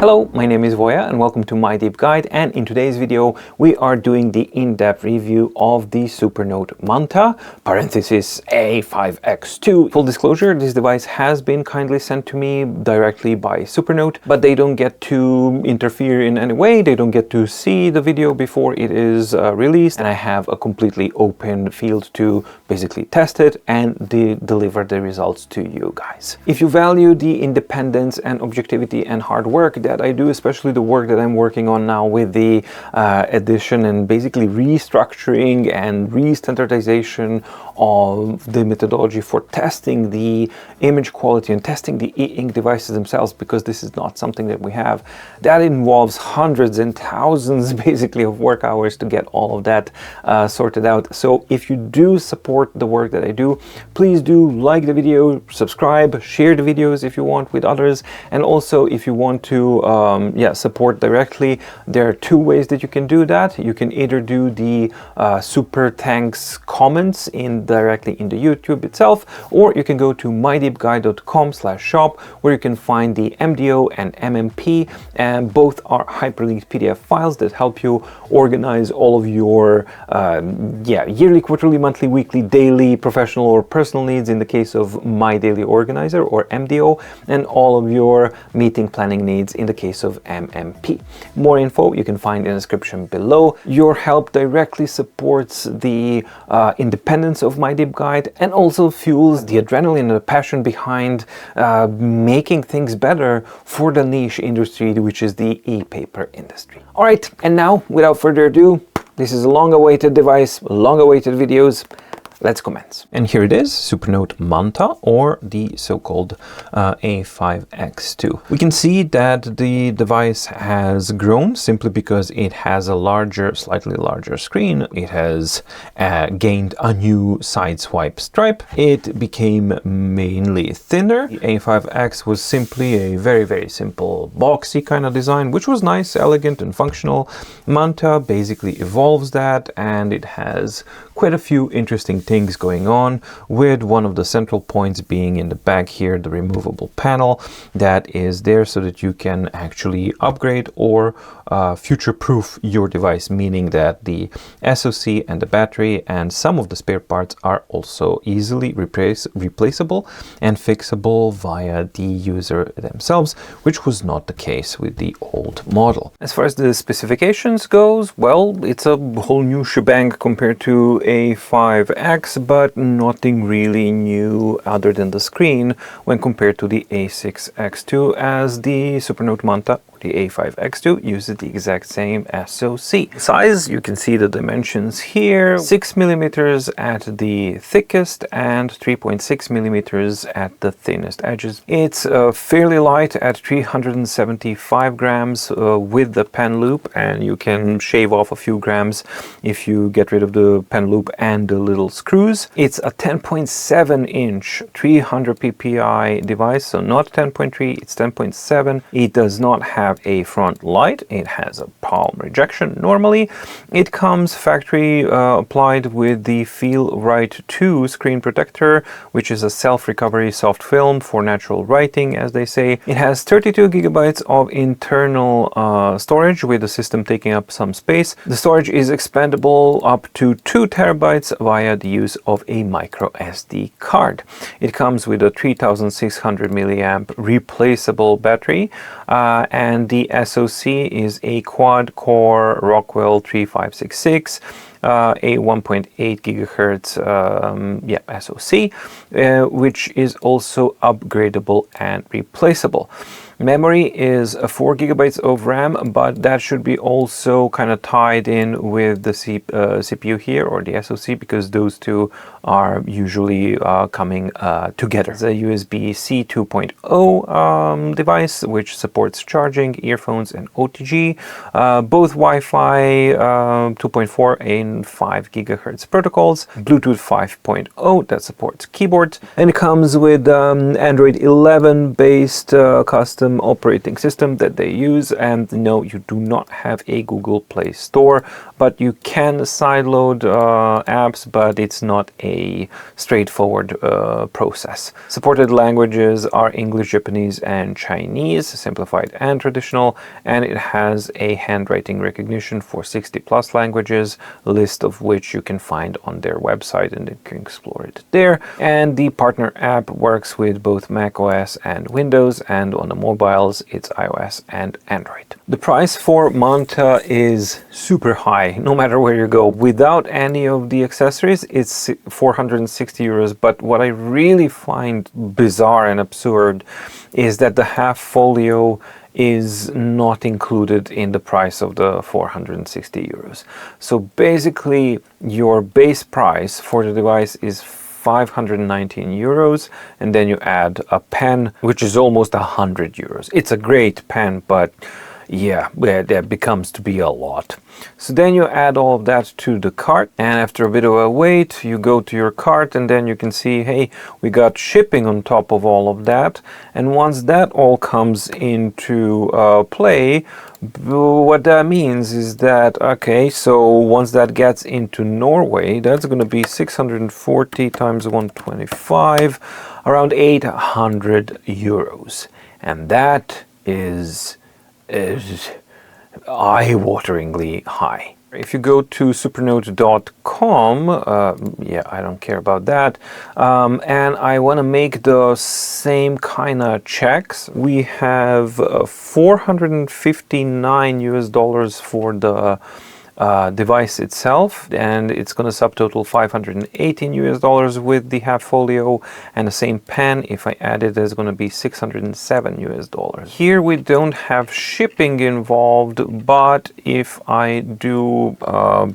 Hello, my name is Voya and welcome to My Deep Guide, and in today's video we are doing the in-depth review of the Supernote Manta, parenthesis A5X2. Full disclosure, this device has been kindly sent to me directly by Supernote, but they don't get to interfere in any way, they don't get to see the video before it is released, and I have a completely open field to basically test it and deliver the results to you guys. If you value the independence and objectivity and hard work that I do, especially the work that I'm working on now with the addition and basically restructuring and re-standardization of the methodology for testing the image quality and testing the e-ink devices themselves, because this is not something that we have. That involves hundreds and thousands basically of work hours to get all of that sorted out. So if you do support the work that I do, please do like the video, subscribe, share the videos if you want with others, and also if you want to support directly, there are two ways that you can do that. You can either do the super thanks comments directly in the YouTube itself, or you can go to mydeepguide.com/shop, where you can find the MDO and MMP, and both are hyperlinked PDF files that help you organize all of your yearly, quarterly, monthly, weekly, daily, professional or personal needs in the case of My Daily Organizer or MDO, and all of your meeting planning needs in the case of MMP. More info you can find in the description below. Your help directly supports the independence of My Deep Guide and also fuels the adrenaline and the passion behind making things better for the niche industry, which is the e-paper industry. All right, and now without further ado, this is a long-awaited device, long-awaited videos. Let's commence. And here it is, Supernote Manta, or the so-called A5X2. We can see that the device has grown simply because it has a larger, slightly larger screen. It has gained a new side swipe stripe. It became mainly thinner. The A5X was simply a very, very simple boxy kind of design, which was nice, elegant, and functional. Manta basically evolves that, and it has quite a few interesting things going on, with one of the central points being in the back here, the removable panel that is there so that you can actually upgrade or future-proof your device, meaning that the SoC and the battery and some of the spare parts are also easily replaceable and fixable via the user themselves, which was not the case with the old model. As far as the specifications goes, well, it's a whole new shebang compared to A5X, but nothing really new other than the screen when compared to the A6X2, as the Supernote Manta, the A5X2, uses the exact same SoC. Size, you can see the dimensions here, 6 millimeters at the thickest and 3.6 millimeters at the thinnest edges. It's fairly light at 375 grams with the pen loop, and you can shave off a few grams if you get rid of the pen loop and the little screws. It's a 10.7 inch 300 ppi device, so not 10.3, it's 10.7. It does not have a front light. It has a palm rejection normally. It comes factory applied with the Feel Right 2 screen protector, which is a self-recovery soft film for natural writing, as they say. It has 32 gigabytes of internal storage, with the system taking up some space. The storage is expandable up to 2 terabytes via the use of a micro SD card. It comes with a 3600 milliamp replaceable battery, and the SoC is a quad-core Rockwell 3566, a 1.8 gigahertz SoC, which is also upgradable and replaceable. Memory is 4 gigabytes of RAM, but that should be also kind of tied in with the CPU here, or the SoC, because those two are usually coming together. It's a USB-C 2.0 device, which supports charging, earphones, and OTG, both Wi-Fi 2.4 and 5 gigahertz protocols, Bluetooth 5.0 that supports keyboards, and it comes with Android 11 based custom operating system that they use. And no, you do not have a Google Play Store, but you can sideload apps, but it's not a a straightforward process. Supported languages are English, Japanese, and Chinese, simplified and traditional, and it has a handwriting recognition for 60 plus languages, a list of which you can find on their website, and you can explore it there. And the partner app works with both Mac OS and Windows, and on the mobiles it's iOS and Android. The price for Manta is super high, no matter where you go. Without any of the accessories, it's 460 euros. But what I really find bizarre and absurd is that the half folio is not included in the price of the 460 euros. So basically, your base price for the device is 519 euros, and then you add a pen, which is almost 100 euros. It's a great pen, but yeah, that becomes to be a lot. So then you add all of that to the cart, and after a bit of a wait, you go to your cart, and then you can see, hey, we got shipping on top of all of that. And once that all comes into play, what that means is that, okay, so once that gets into Norway, that's going to be 640 times 125, around 800 euros. And that is eye-wateringly high. If you go to supernote.com, yeah, I don't care about that, and I want to make the same kind of checks, we have 459 US dollars for the device itself, and it's going to subtotal 518 US dollars with the half folio, and the same pen, if I add it, is going to be 607 US dollars. Here we don't have shipping involved, but if I do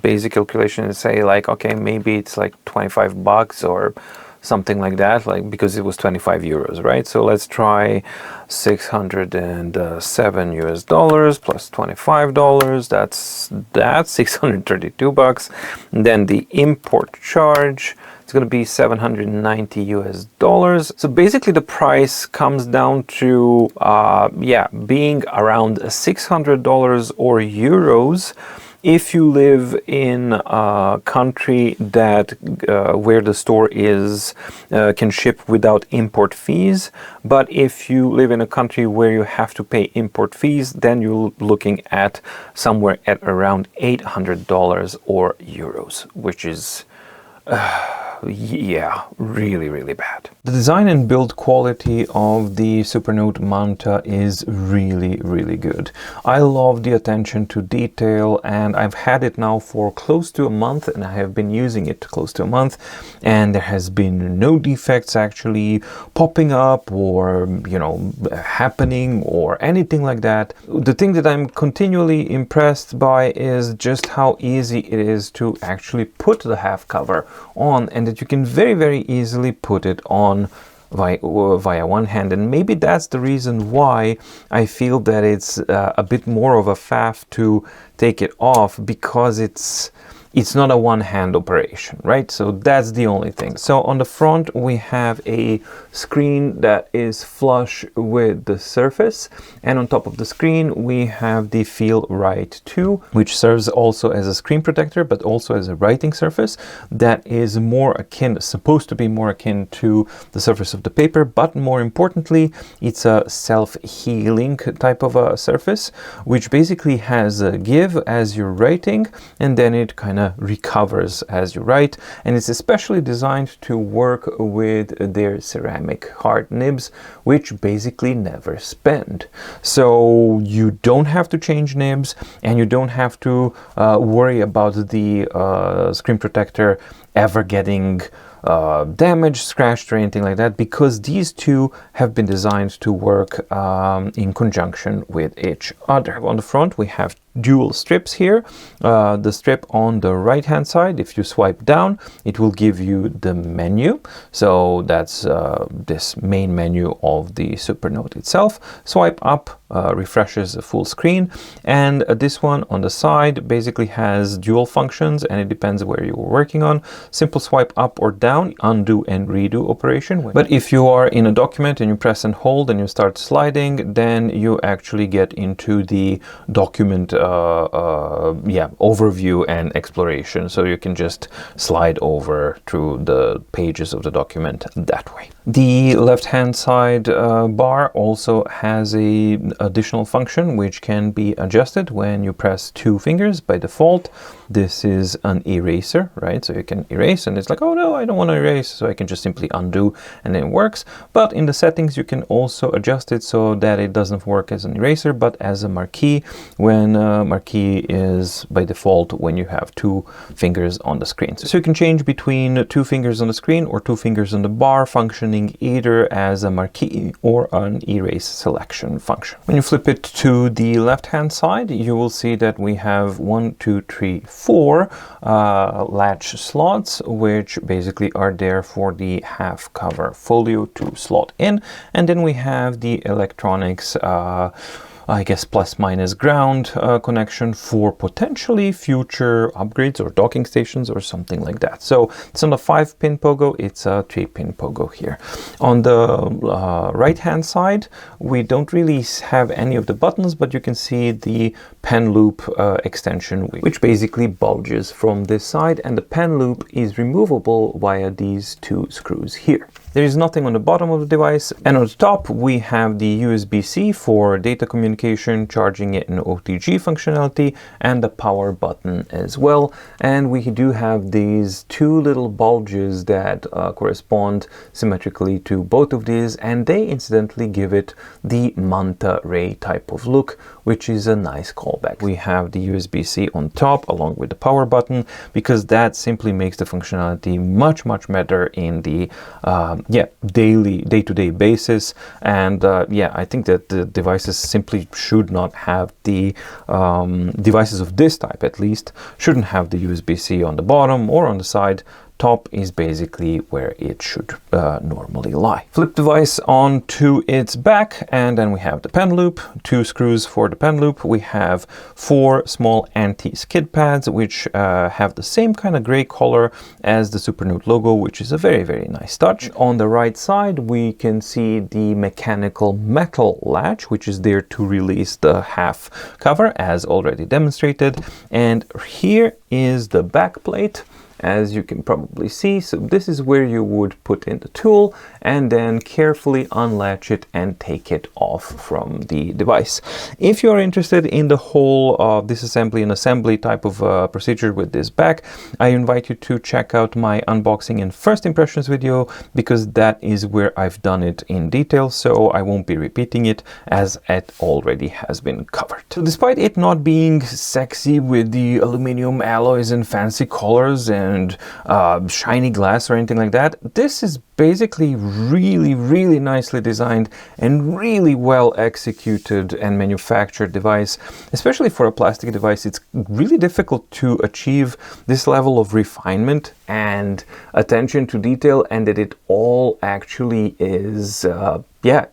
basic calculation and say like, okay, maybe it's like 25 bucks or something like that, like, because it was 25 euros, right? So let's try 607 US dollars plus $25. That's 632 bucks. And then the import charge, it's going to be 790 US dollars. So basically the price comes down to yeah, being around $600 or euros if you live in a country that where the store is can ship without import fees. But if you live in a country where you have to pay import fees, then you're looking at somewhere at around $800 or euros, which is yeah, really bad. The design and build quality of the Supernote Manta is really good. I love the attention to detail, and I've had it now for close to a month, and I have been using it close to a month, and there has been no defects actually popping up or, you know, happening or anything like that. The thing that I'm continually impressed by is just how easy it is to actually put the half cover on, and that you can very easily put it on via one hand. And maybe that's the reason why I feel that it's a bit more of a faff to take it off, because it's not a one-hand operation, right? So that's the only thing. So on the front we have a screen that is flush with the surface, and on top of the screen we have the Feel Right 2, which serves also as a screen protector but also as a writing surface that is more akin, supposed to be more akin to the surface of the paper, but more importantly it's a self-healing type of a surface, which basically has a give as you're writing, and then it kind of recovers as you write. And it's especially designed to work with their ceramic hard nibs, which basically never spend. So you don't have to change nibs, and you don't have to worry about the screen protector ever getting damaged, scratched, or anything like that, because these two have been designed to work in conjunction with each other. On the front we have dual strips here. The strip on the right hand side, if you swipe down, it will give you the menu. So that's this main menu of the Supernote itself. Swipe up refreshes the full screen, and this one on the side basically has dual functions, and it depends where you're working on. Simple swipe up or down, undo and redo operation. But if you are in a document and you press and hold and you start sliding, then you actually get into the document yeah, overview and exploration. So you can just slide over through the pages of the document that way. The left-hand side bar also has a additional function which can be adjusted when you press two fingers. By default, this is an eraser, right? So you can erase, and it's like, oh no, I don't want to erase, so I can just simply undo, and then it works. But in the settings, you can also adjust it so that it doesn't work as an eraser, but as a marquee, when marquee is by default when you have two fingers on the screen. So you can change between two fingers on the screen or two fingers on the bar, functioning either as a marquee or an erase selection function. When you flip it to the left-hand side, you will see that we have 1, 2, 3, 4 latch slots, which basically are there for the half cover folio to slot in. And then we have the electronics I guess plus minus ground connection for potentially future upgrades or docking stations or something like that. So it's not a 5-pin pogo, it's a 3-pin pogo here. On the right hand side, we don't really have any of the buttons, but you can see the pen loop extension, which basically bulges from this side, and the pen loop is removable via these two screws here. There is nothing on the bottom of the device, and on the top we have the USB-C for data communication, charging it in OTG functionality, and the power button as well. And we do have these two little bulges that correspond symmetrically to both of these, and they incidentally give it the Manta Ray type of look, which is a nice callback. We have the USB-C on top along with the power button, because that simply makes the functionality much better in the day-to-day basis. And yeah, I think that the devices simply should not have the devices of this type, at least, shouldn't have the USB-C on the bottom or on the side. Top is basically where it should normally lie. Flip device onto its back, and then we have the pen loop, two screws for the pen loop. We have 4 small anti-skid pads, which have the same kind of gray color as the Supernote logo, which is a very nice touch. On the right side, we can see the mechanical metal latch, which is there to release the half cover, as already demonstrated. And here is the back plate, as you can probably see. So this is where you would put in the tool and then carefully unlatch it and take it off from the device. If you're interested in the whole disassembly and assembly type of procedure with this back, I invite you to check out my unboxing and first impressions video, because that is where I've done it in detail, so I won't be repeating it as it already has been covered. So despite it not being sexy with the aluminum alloys and fancy colors and shiny glass or anything like that, this is basically really nicely designed and really well executed and manufactured device. Especially for a plastic device, it's really difficult to achieve this level of refinement and attention to detail, and that it all actually is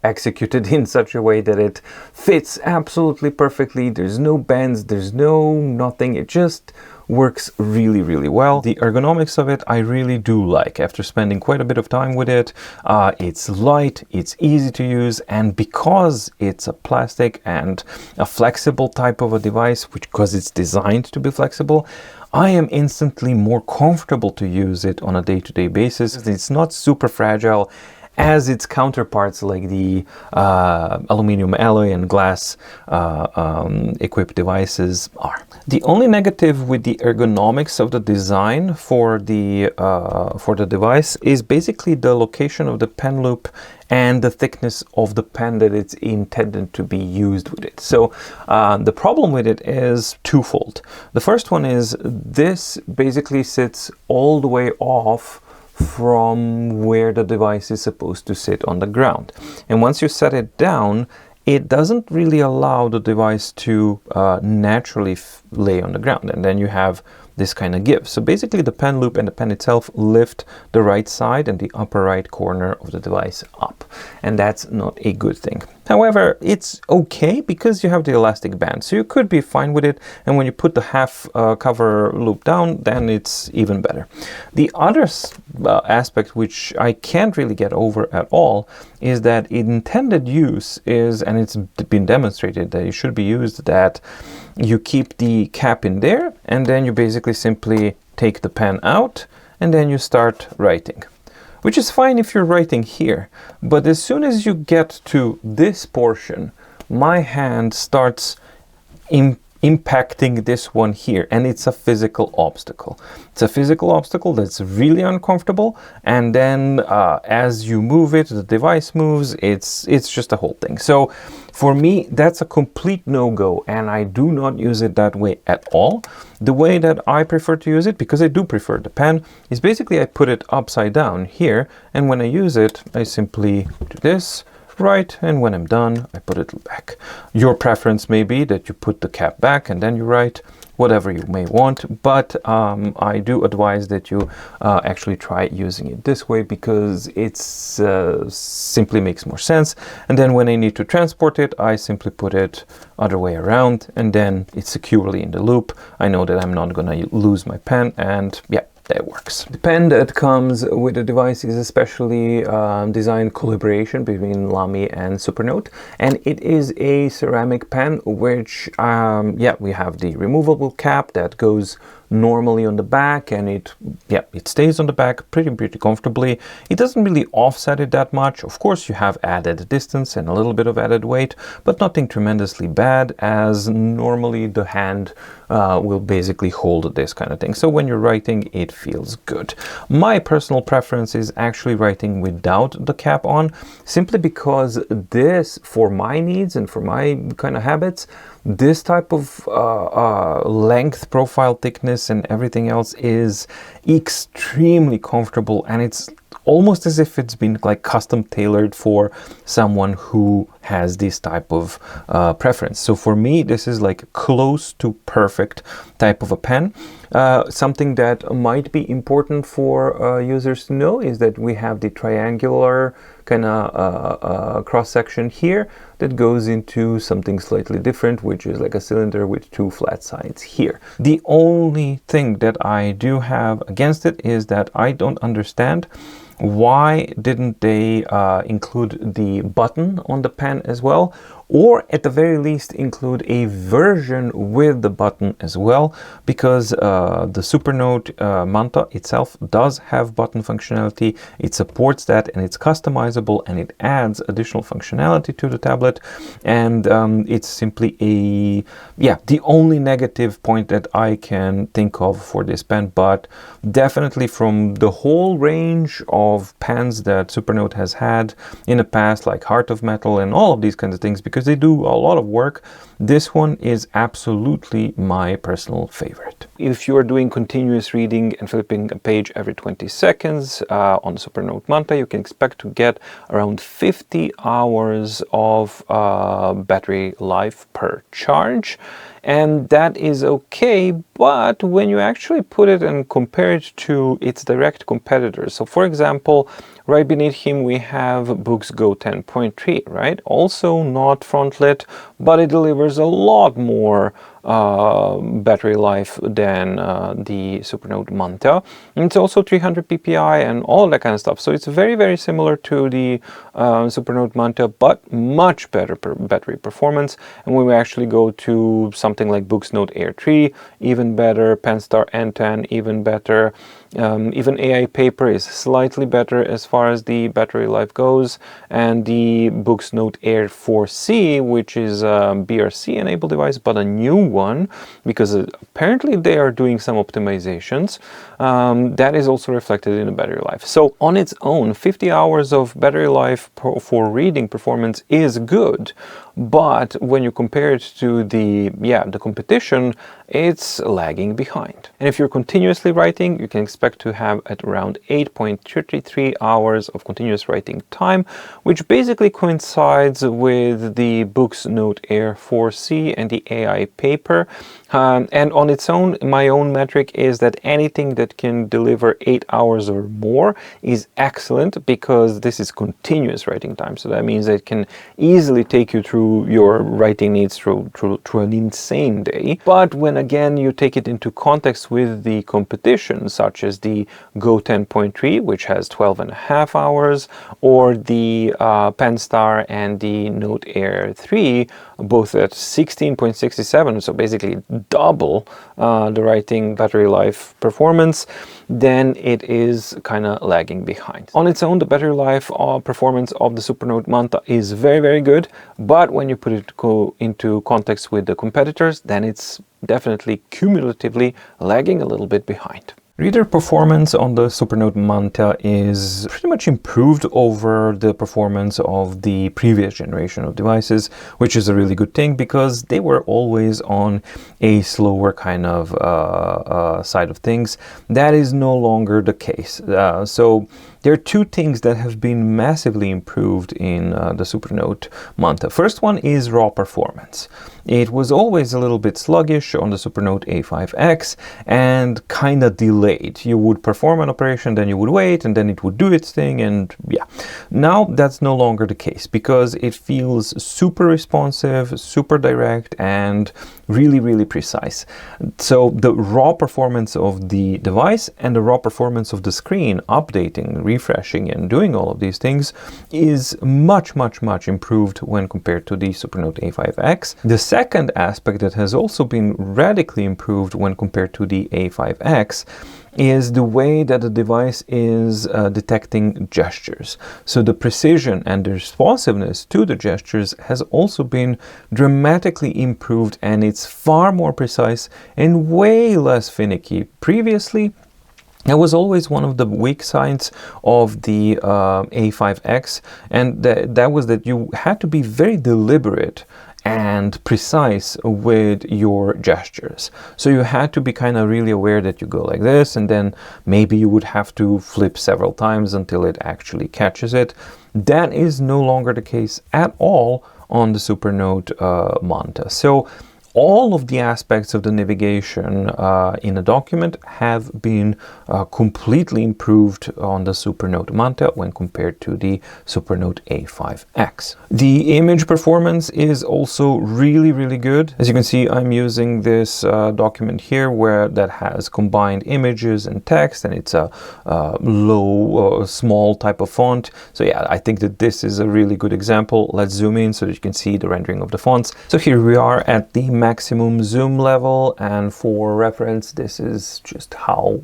executed in such a way that it fits absolutely perfectly. There's no bends, there's no nothing. It just works really well. The ergonomics of it I really do like. After spending quite a bit of time with it, it's light, it's easy to use, and because it's a plastic and a flexible type of a device, because it's designed to be flexible, I am instantly more comfortable to use it on a day-to-day basis. It's not super fragile as its counterparts like the aluminum alloy and glass equipped devices are. The only negative with the ergonomics of the design for the device is basically the location of the pen loop and the thickness of the pen that it's intended to be used with it. So the problem with it is twofold. The first one is this basically sits all the way off from where the device is supposed to sit on the ground. And once you set it down, it doesn't really allow the device to naturally lay on the ground, and then you have this kind of give. So basically the pen loop and the pen itself lift the right side and the upper right corner of the device up, and that's not a good thing. However, it's okay because you have the elastic band, so you could be fine with it, and when you put the half cover loop down, then it's even better. The other aspect which I can't really get over at all is that intended use is, and it's been demonstrated that it should be used, that you keep the cap in there and then you basically simply take the pen out and then you start writing. Which is fine if you're writing here, but as soon as you get to this portion, my hand starts impacting this one here, and it's a physical obstacle. It's a physical obstacle that's really uncomfortable, and then as you move it, the device moves, it's just a whole thing. So for me, that's a complete no-go, and I do not use it that way at all. The way that I prefer to use it, because I do prefer the pen, is basically I put it upside down here, and when I use it, I simply do this, write, and when I'm done, I put it back. Your preference may be that you put the cap back and then you write, whatever you may want, but I do advise that you actually try using it this way, because it's simply makes more sense. And then when I need to transport it, I simply put it other way around, and then it's securely in the loop. I know that I'm not gonna lose my pen, and yeah, that works. The pen that comes with the device is especially designed collaboration between Lamy and Supernote, and it is a ceramic pen, which yeah, we have the removable cap that goes normally on the back, and it stays on the back pretty comfortably. It doesn't really offset it that much. Of course, you have added distance and a little bit of added weight, but nothing tremendously bad, as normally the hand will basically hold this kind of thing. So when you're writing, it feels good. My personal preference is actually writing without the cap on, simply because this, for my needs and for my kind of habits, this type of length, profile, thickness, and everything else is extremely comfortable, and it's almost as if it's been like custom tailored for someone who has this type of preference. So for me, this is like close to perfect type of a pen. Something that might be important for users to know is that we have the triangular kind of cross section here that goes into something slightly different, which is like a cylinder with two flat sides here. The only thing that I do have against it is that I don't understand why didn't they include the button on the pen as well, or at the very least include a version with the button as well, because the Supernote Manta itself does have button functionality. It supports that, and it's customizable, and it adds additional functionality to the tablet, and it's simply the only negative point that I can think of for this pen. But definitely from the whole range of pens that Supernote has had in the past, like Heart of Metal and all of these kinds of things, because they do a lot of work, this one is absolutely my personal favorite. If you are doing continuous reading and flipping a page every 20 seconds on the Supernote Manta, you can expect to get around 50 hours of battery life per charge. And that is okay, but when you actually put it and compare it to its direct competitors, so for example, right beneath him we have Books Go 10.3, right? Also not front lit, but it delivers a lot more battery life than the Supernote Manta. And it's also 300 ppi and all that kind of stuff. So it's very similar to the Supernote Manta, but much better battery performance. And when we actually go to something like Functionalities Air 3, even better. Penstar N10, even better. Even AI Paper is slightly better as far as the battery life goes, and the Functionalities Air 4C, which is a BRC enabled device, but a new one, because apparently they are doing some optimizations, that is also reflected in the battery life. So on its own, 50 hours of battery life for reading performance is good. but when you compare it to the competition, it's lagging behind. And if you're continuously writing, you can expect to have at around 8.33 hours of continuous writing time, which basically coincides with the book's Note Air 4C and the AI paper. And on its own, my own metric is that anything that can deliver 8 hours or more is excellent, because this is continuous writing time. So that means that it can easily take you through your writing needs through an insane day. But when again you take it into context with the competition, such as the Go 10.3, which has 12.5 hours, or the Penstar and the Note Air 3, both at 16.67, so basically double the writing battery life performance, then it is kind of lagging behind. On its own, the battery life performance of the Supernote Manta is very, very good, but when you put it into context with the competitors, then it's definitely cumulatively lagging a little bit behind. Reader performance on the Supernote Manta is pretty much improved over the performance of the previous generation of devices, which is a really good thing, because they were always on a slower kind of side of things. That is no longer the case. So there are two things that have been massively improved in the Supernote Manta. First one is raw performance. It was always a little bit sluggish on the Supernote A5X and kind of delayed. You would perform an operation, then you would wait, and then it would do its thing, and yeah. Now that's no longer the case, because it feels super responsive, super direct, and really, really precise. So the raw performance of the device and the raw performance of the screen, updating, refreshing, and doing all of these things, is much, much, much improved when compared to the Supernote A5X. The second aspect that has also been radically improved when compared to the A5X is the way that the device is detecting gestures. So the precision and the responsiveness to the gestures has also been dramatically improved, and it's far more precise and way less finicky. Previously, that was always one of the weak sides of the A5X, and that was that you had to be very deliberate and precise with your gestures. So you had to be kind of really aware that you go like this, and then maybe you would have to flip several times until it actually catches it. That is no longer the case at all on the Supernote Manta. So all of the aspects of the navigation in a document have been completely improved on the Supernote Manta when compared to the Supernote A5X. The image performance is also really, really good. As you can see, I'm using this document here that has combined images and text, and it's a low, small type of font. So yeah, I think that this is a really good example. Let's zoom in so that you can see the rendering of the fonts. So here we are at the maximum zoom level, and for reference, this is just how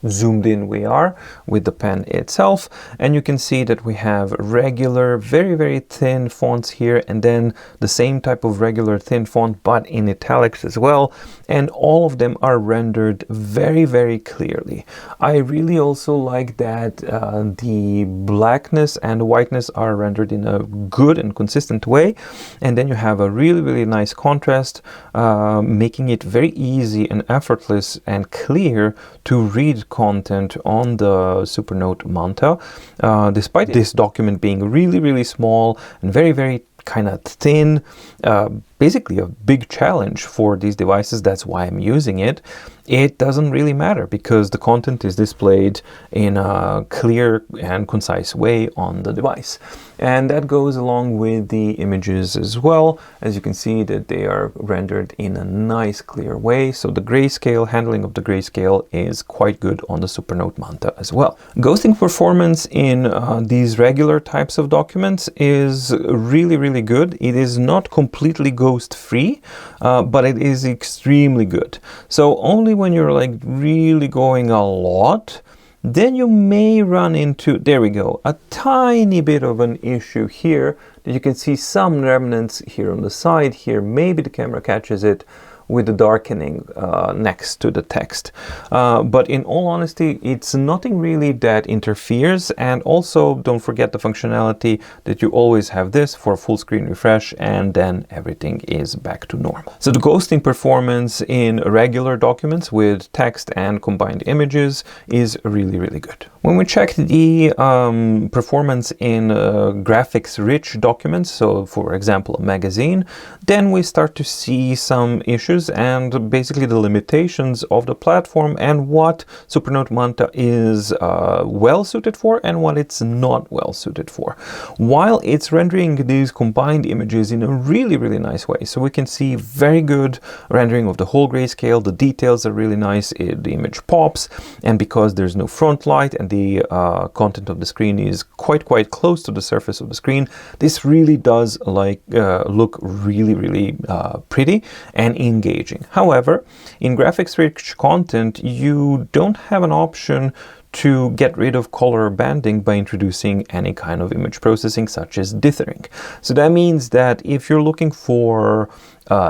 zoomed in we are with the pen itself. And you can see that we have regular, very, very thin fonts here, and then the same type of regular thin font but in italics as well, and all of them are rendered very, very clearly. I really also like that the blackness and whiteness are rendered in a good and consistent way, and then you have a really, really nice contrast, making it very easy and effortless and clear to read content on the Supernote Manta, despite this document being really, really small and very, very kind of thin. Basically a big challenge for these devices. That's why I'm using it. It doesn't really matter, because the content is displayed in a clear and concise way on the device. And that goes along with the images as well. As you can see that they are rendered in a nice clear way. So the grayscale, handling of the grayscale is quite good on the Supernote Manta as well. Ghosting performance in these regular types of documents is really, really good. It is not completely ghost free, but it is extremely good. So only when you're like really going a lot, then you may run into, there we go, a tiny bit of an issue here that you can see some remnants here on the side. Here maybe the camera catches it, with the darkening next to the text. But in all honesty, it's nothing really that interferes. And also don't forget the functionality that you always have this for a full screen refresh, and then everything is back to normal. So the ghosting performance in regular documents with text and combined images is really, really good. When we check the performance in graphics-rich documents, so for example a magazine, then we start to see some issues and basically the limitations of the platform and what Supernote Manta is well suited for and what it's not well suited for. While it's rendering these combined images in a really, really nice way, so we can see very good rendering of the whole grayscale, the details are really nice, the image pops, and because there's no front light and the content of the screen is quite close to the surface of the screen, this really does look really pretty and engaging. However, in graphics rich content, you don't have an option to get rid of color banding by introducing any kind of image processing such as dithering. So that means that if you're looking for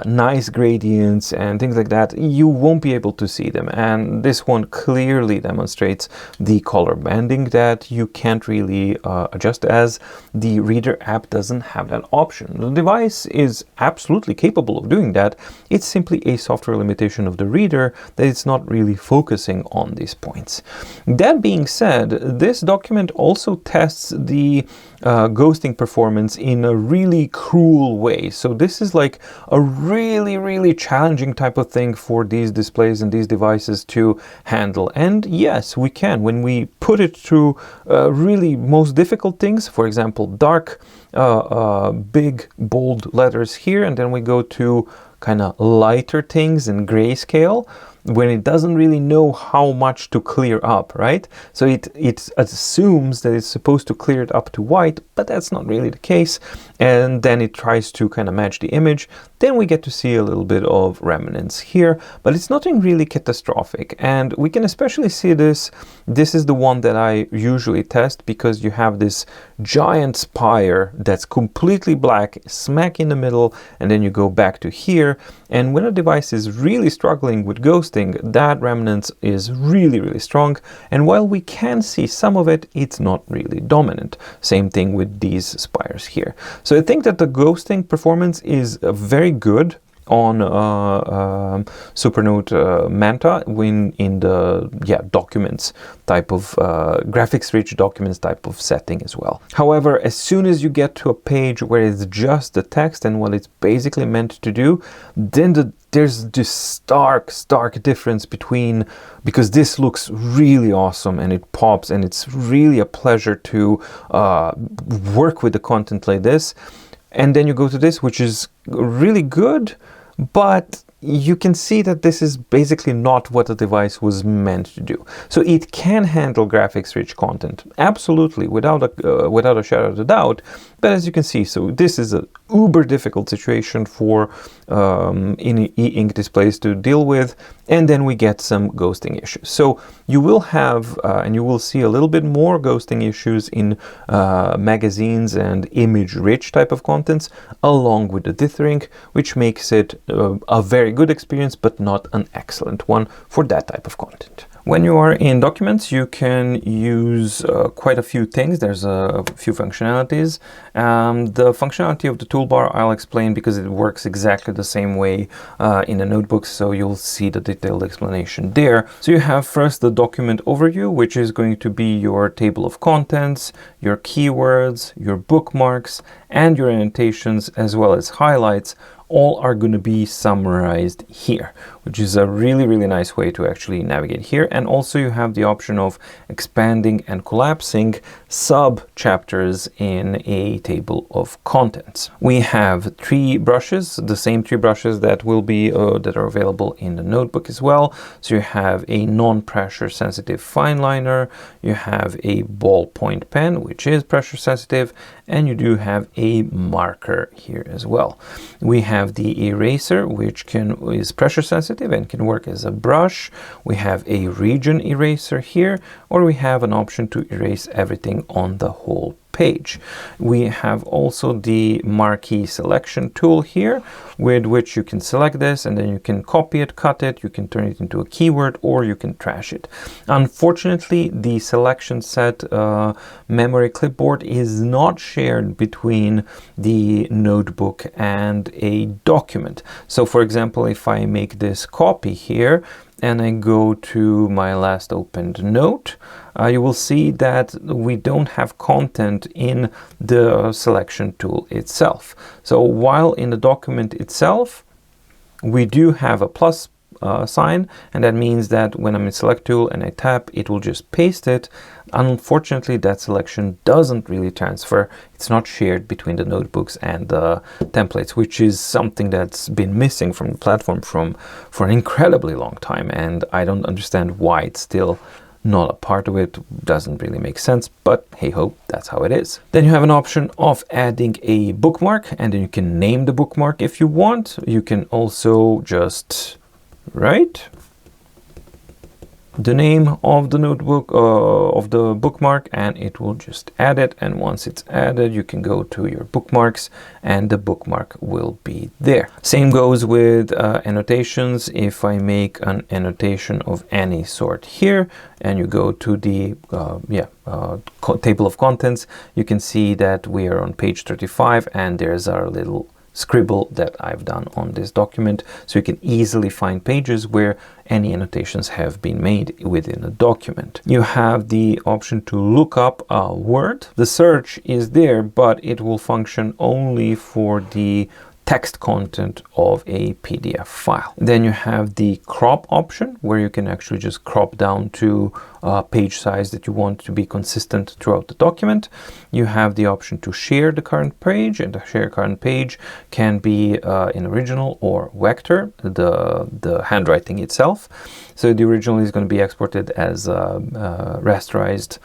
nice gradients and things like that, you won't be able to see them. And this one clearly demonstrates the color banding that you can't really adjust, as the Reader app doesn't have that option. The device is absolutely capable of doing that. It's simply a software limitation of the Reader that it's not really focusing on these points. That being said, this document also tests the ghosting performance in a really cruel way. So this is like a really challenging type of thing for these displays and these devices to handle. And yes, we can, when we put it through really most difficult things, for example, dark, big, bold letters here, and then we go to kind of lighter things in grayscale, when it doesn't really know how much to clear up, right? So it assumes that it's supposed to clear it up to white, but that's not really the case. And then it tries to kind of match the image. Then we get to see a little bit of remnants here, but it's nothing really catastrophic. And we can especially see this. This is the one that I usually test because you have this giant spire that's completely black, smack in the middle, and then you go back to here. And when a device is really struggling with ghosting, that remnants is really strong. And while we can see some of it, it's not really dominant. Same thing with these spires here. So I think that the ghosting performance is very good on Supernote Manta when in the documents type of graphics rich documents type of setting as well. However, as soon as you get to a page where it's just the text and what it's basically meant to do, then there's this stark difference between, because this looks really awesome and it pops and it's really a pleasure to work with the content like this, and then you go to this, which is really good, but you can see that this is basically not what the device was meant to do. So it can handle graphics rich content, absolutely, without a shadow of a doubt. But as you can see, so this is a uber difficult situation for e-ink displays to deal with, and then we get some ghosting issues. So you will have and you will see a little bit more ghosting issues in magazines and image rich type of contents, along with the dithering, which makes it a very good experience, but not an excellent one for that type of content. When you are in documents, you can use quite a few things. There's a few functionalities. The functionality of the toolbar I'll explain because it works exactly the same way in the notebooks, so you'll see the detailed explanation there. So you have first the document overview, which is going to be your table of contents, your keywords, your bookmarks, and your annotations, as well as highlights. All are going to be summarized here, which is a really nice way to actually navigate here. And also you have the option of expanding and collapsing sub chapters in a table of contents. We have 3 brushes, the same 3 brushes that will be that are available in the notebook as well. So you have a non-pressure sensitive fine liner, you have a ballpoint pen, which is pressure sensitive, and you do have a marker here as well. We have the eraser, which is pressure sensitive and can work as a brush. We have a region eraser here, or we have an option to erase everything on the whole page. We have also the marquee selection tool here, with which you can select this and then you can copy it, cut it, you can turn it into a keyword, or you can trash it. Unfortunately, the selection set memory clipboard is not shared between the notebook and a document. So for example, if I make this copy here and I go to my last opened note, you will see that we don't have content in the selection tool itself. So while in the document itself, we do have a plus sign, and that means that when I'm in select tool and I tap, it will just paste it. Unfortunately, that selection doesn't really transfer. It's not shared between the notebooks and the templates, which is something that's been missing from the platform for an incredibly long time, and I don't understand why it's still not a part of it. Doesn't really make sense, but hey ho, that's how it is. Then you have an option of adding a bookmark, and then you can name the bookmark if you want. You can also just write the name of the notebook, of the bookmark, and it will just add it. And once it's added, you can go to your bookmarks and the bookmark will be there. Same goes with annotations. If I make an annotation of any sort here and you go to the table of contents, you can see that we are on page 35 and there's our little scribble that I've done on this document, so you can easily find pages where any annotations have been made within a document. You have the option to look up a word. The search is there, but it will function only for the text content of a PDF file. Then you have the crop option, where you can actually just crop down to page size that you want to be consistent throughout the document. You have the option to share the current page, and the share current page can be in original or vector, the handwriting itself. So the original is going to be exported as a rasterized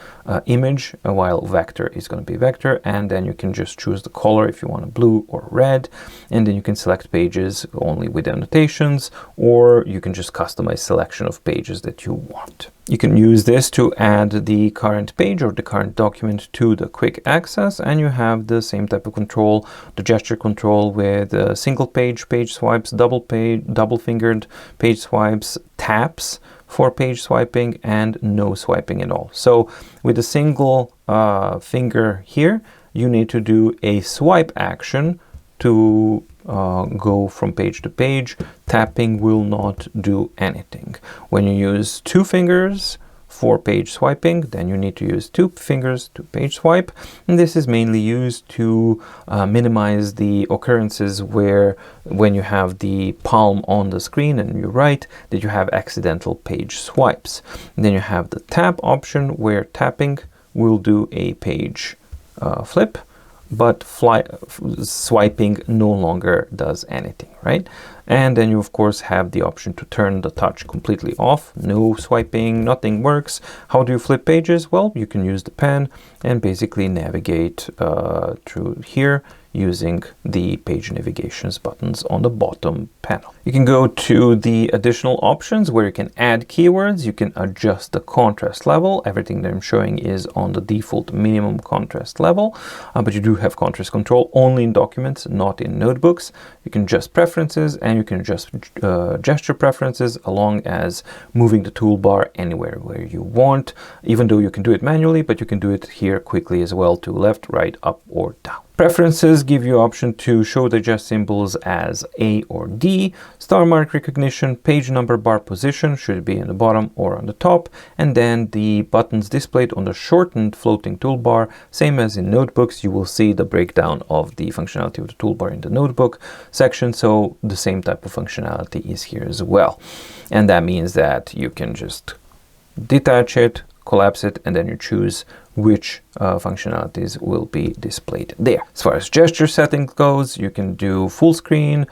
image, while vector is going to be vector, and then you can just choose the color if you want a blue or red, and then you can select pages only with annotations, or you can just customize selection of pages that you want. You can use this to add the current page or the current document to the quick access, and you have the same type of control, the gesture control with single page swipes, double fingered page swipes, taps for page swiping, and no swiping at all. So with a single finger here, you need to do a swipe action to go from page to page. Tapping will not do anything. When you use two fingers for page swiping, then you need to use two fingers to page swipe, and this is mainly used to minimize the occurrences where when you have the palm on the screen and you write, that you have accidental page swipes. And then you have the tap option, where tapping will do a page flip, but swiping no longer does anything, right? And then you of course have the option to turn the touch completely off. No swiping, nothing works. How do you flip pages? Well, you can use the pen and basically navigate through here using the page navigations buttons on the bottom panel. You can go to the additional options where you can add keywords, you can adjust the contrast level. Everything that I'm showing is on the default minimum contrast level, but you do have contrast control only in documents, not in notebooks. You can adjust preferences, and you can adjust gesture preferences, along as moving the toolbar anywhere where you want, even though you can do it manually, but you can do it here quickly as well, to left, right, up, or down. Preferences give you option to show the gest symbols as A or D, star mark recognition, page number bar position should be in the bottom or on the top, and then the buttons displayed on the shortened floating toolbar. Same as in notebooks, you will see the breakdown of the functionality of the toolbar in the notebook section, so the same type of functionality is here as well. And that means that you can just detach it, collapse it, and then you choose which functionalities will be displayed there. As far as gesture settings goes, you can do full screen,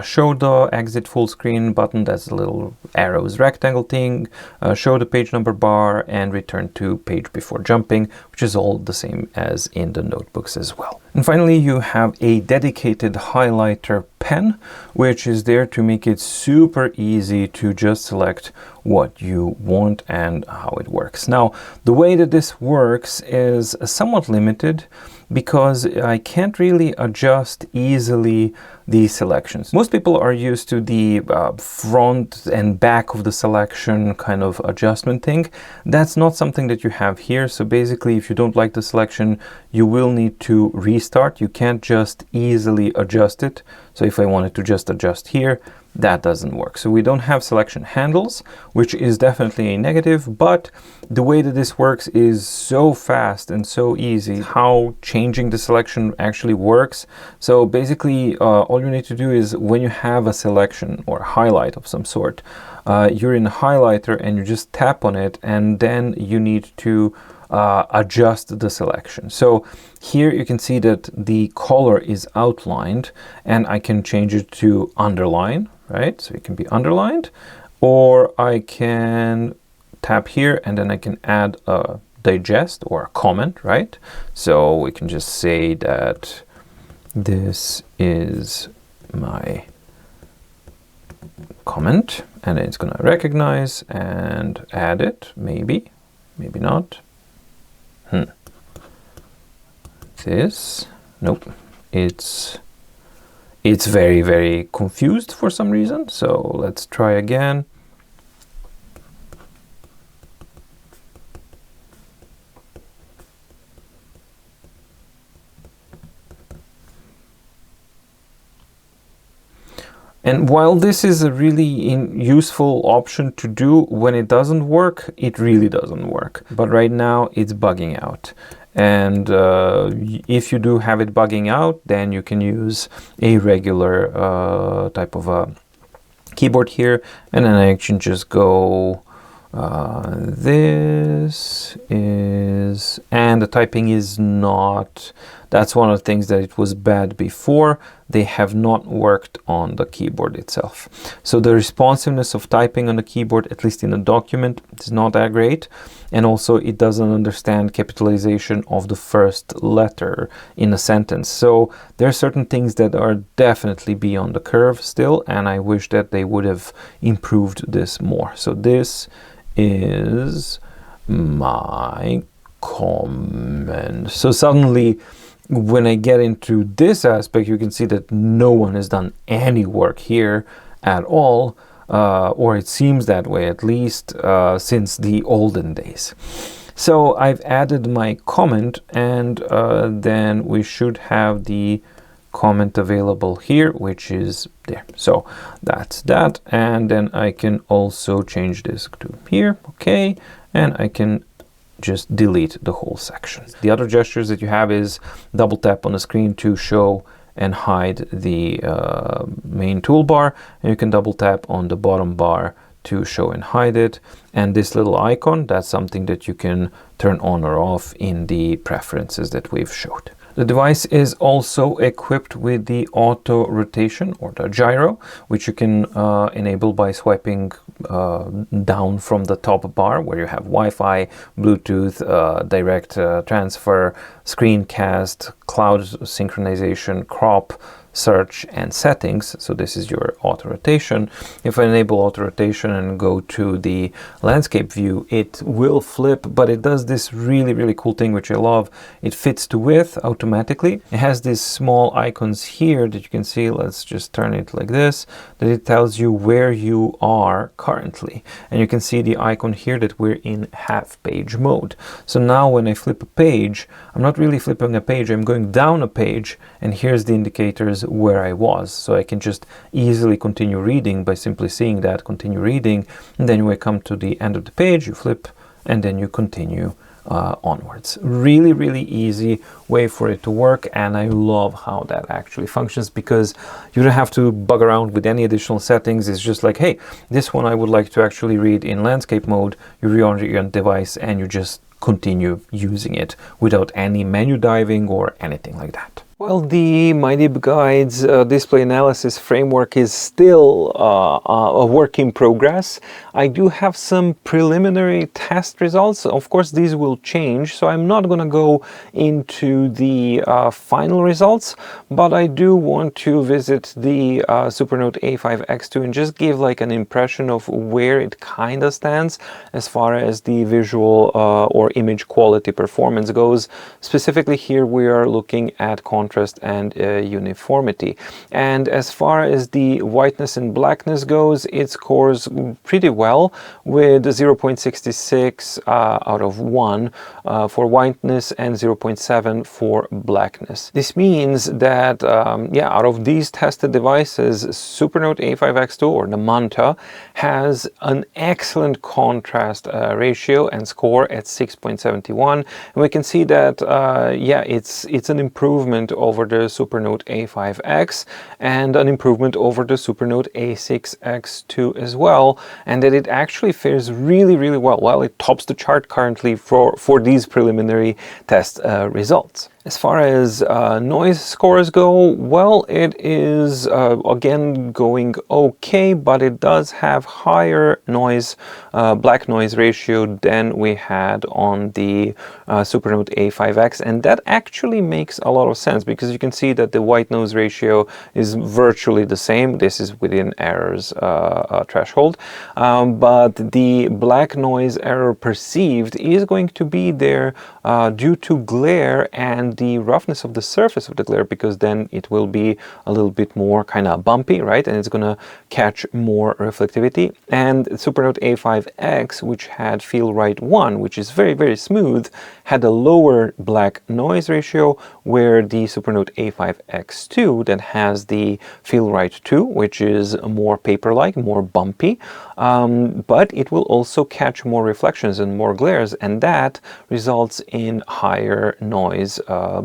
show the exit full screen button, that's a little arrows rectangle thing, show the page number bar, and return to page before jumping, which is all the same as in the notebooks as well. And finally, you have a dedicated highlighter pen, which is there to make it super easy to just select what you want and how it works. Now, the way that this works is somewhat limited because I can't really adjust easily the selections. Most people are used to the front and back of the selection kind of adjustment thing. That's not something that you have here. So basically, if you don't like the selection, you will need to restart. You can't just easily adjust it. So if I wanted to just adjust here, that doesn't work. So we don't have selection handles, which is definitely a negative, but the way that this works is so fast and so easy. How changing the selection actually works. So basically, all you need to do is when you have a selection or highlight of some sort, you're in the highlighter and you just tap on it, and then you need to adjust the selection. So here you can see that the color is outlined, and I can change it to underline, right? So it can be underlined, or I can tap here and then I can add a digest or a comment, right? So we can just say that this is my comment, and it's going to recognize and add it, maybe not. This, nope, it's very, very confused for some reason. So let's try again. And while this is a really useful option to do, when it doesn't work, it really doesn't work. But right now it's bugging out. And if you do have it bugging out, then you can use a regular type of a keyboard here. And then I can just go, this is, and the typing is not, that's one of the things that it was bad before. They have not worked on the keyboard itself. So the responsiveness of typing on the keyboard, at least in a document, is not that great. And also it doesn't understand capitalization of the first letter in a sentence. So there are certain things that are definitely beyond the curve still, and I wish that they would have improved this more. So this is my comment. So suddenly, when I get into this aspect, you can see that no one has done any work here at all, or it seems that way, at least since the olden days. So I've added my comment, and then we should have the comment available here, which is there. So that's that. And then I can also change this to here. Okay. And I can just delete the whole section. The other gestures that you have is double tap on the screen to show and hide the main toolbar, and you can double tap on the bottom bar to show and hide it. And this little icon, that's something that you can turn on or off in the preferences that we've showed. The device is also equipped with the auto rotation or the gyro, which you can enable by swiping down from the top bar where you have Wi-Fi, Bluetooth, direct transfer, screencast, cloud synchronization, crop, search, and settings. So this is your auto rotation. If I enable auto rotation and go to the landscape view, it will flip, but it does this really cool thing which I love. It fits to width automatically. It has these small icons here that you can see. Let's just turn it like this, that it tells you where you are currently, and you can see the icon here that we're in half page mode. So now when I flip a page, I'm not really flipping a page, I'm going down a page, and here's the indicators where I was. So I can just easily continue reading by simply seeing that, continue reading, and then when I come to the end of the page, you flip, and then you continue onwards. Really easy way for it to work, and I love how that actually functions, because you don't have to bug around with any additional settings. It's just like, hey, this one I would like to actually read in landscape mode. You reorder your device and you just continue using it without any menu diving or anything like that. Well, the mydeepguide's display analysis framework is still a work in progress. I do have some preliminary test results. Of course, these will change, so I'm not going to go into the final results, but I do want to visit the Supernote A5X2 and just give like an impression of where it kind of stands as far as the visual or image quality performance goes. Specifically here, we are looking at contrast and uniformity, and as far as the whiteness and blackness goes, it scores pretty well with 0.66 out of 1 for whiteness and 0.7 for blackness. This means that yeah, out of these tested devices, Supernote A5X2 or the Manta has an excellent contrast ratio and score at 6.71, and we can see that yeah, it's an improvement over the Supernote A5X and an improvement over the Supernote A6X2 as well, and that it actually fares really well. Well, it tops the chart currently for these preliminary test results. As far as noise scores go, well, it is again going okay, but it does have higher noise, black noise ratio than we had on the Supernote A5X, and that actually makes a lot of sense because you can see that the white noise ratio is virtually the same. This is within errors threshold, but the black noise error perceived is going to be there due to glare and the roughness of the surface of the glare, because then it will be a little bit more kind of bumpy, right? And it's gonna catch more reflectivity. And Supernote A5X, which had Feel Right 1, which is very smooth, had a lower black noise ratio, where the Supernote A5X2 that has the Feel Right 2, which is more paper-like, more bumpy, but it will also catch more reflections and more glares, and that results in higher noise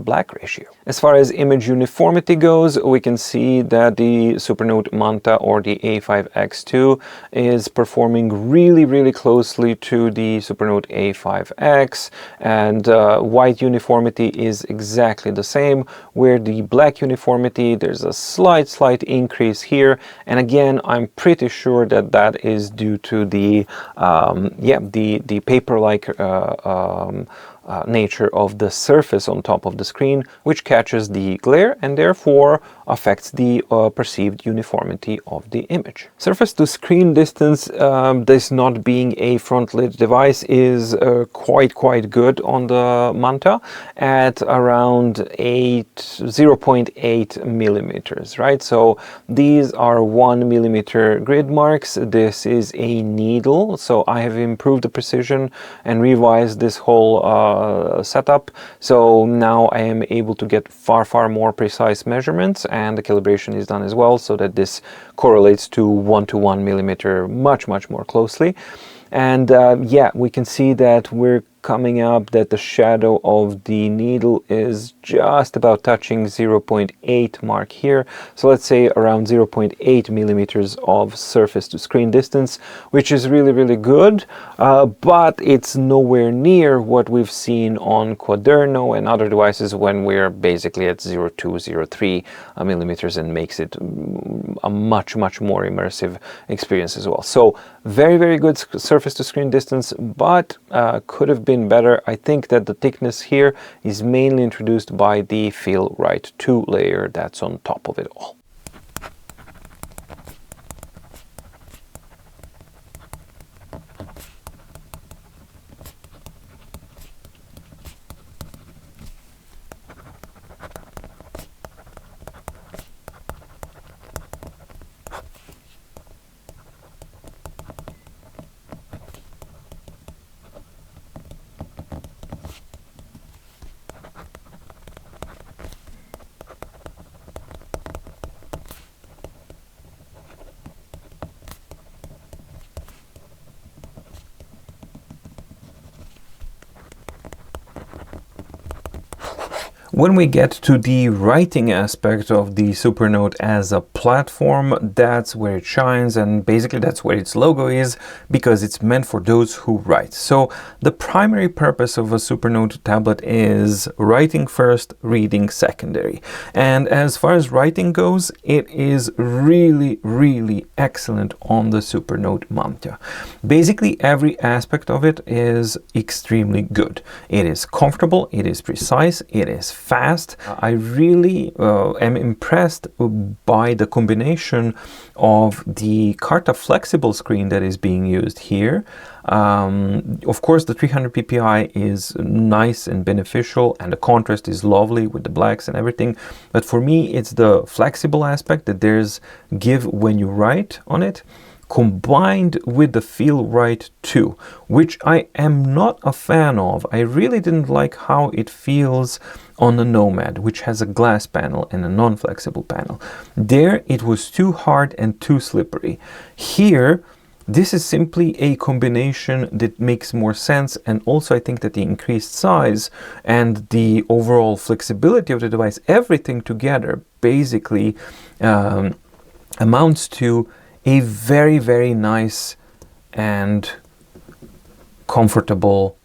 black ratio. As far as image uniformity goes, we can see that the Supernote Manta or the A5X2 is performing really closely to the Supernote A5X, and white uniformity is exactly the same, where the black uniformity, there's a slight increase here, and again, I'm pretty sure that that is due to the yeah, the paper-like nature of the surface on top of the screen, which catches the glare and therefore affects the perceived uniformity of the image. Surface to screen distance, this not being a front-lit device, is quite good on the Manta at around 0.8 millimeters, right? So these are 1 millimeter grid marks. This is a needle, so I have improved the precision and revised this whole setup, so now I am able to get far more precise measurements, and the calibration is done as well, so that this correlates to 1 millimeter much more closely. And yeah, we can see that we're coming up that the shadow of the needle is just about touching 0.8 mark here. So let's say around 0.8 millimeters of surface to screen distance, which is really good, but it's nowhere near what we've seen on Quaderno and other devices when we're basically at 0.2, 0.3 millimeters, and makes it a much more immersive experience as well. So very good surface to screen distance, but could have been better. I think that the thickness here is mainly introduced by the Feel Right 2 layer that's on top of it all. When we get to the writing aspect of the Supernote as a platform, that's where it shines, and basically that's where its logo is, because it's meant for those who write. So the primary purpose of a Supernote tablet is writing first, reading secondary. And as far as writing goes, it is really, really excellent on the Supernote Manta. Basically every aspect of it is extremely good. It is comfortable, it is precise, it is fast. I really am impressed by the combination of the Ratta flexible screen that is being used here. Of course, the 300 ppi is nice and beneficial, and the contrast is lovely with the blacks and everything. But for me, it's the flexible aspect that there's give when you write on it, combined with the feel right too, which I am not a fan of. I really didn't like how it feels on the Nomad, which has a glass panel and a non-flexible panel. There it was too hard and too slippery. Here this is simply a combination that makes more sense, and also I think that the increased size and the overall flexibility of the device, everything together basically amounts to a very, very nice and comfortable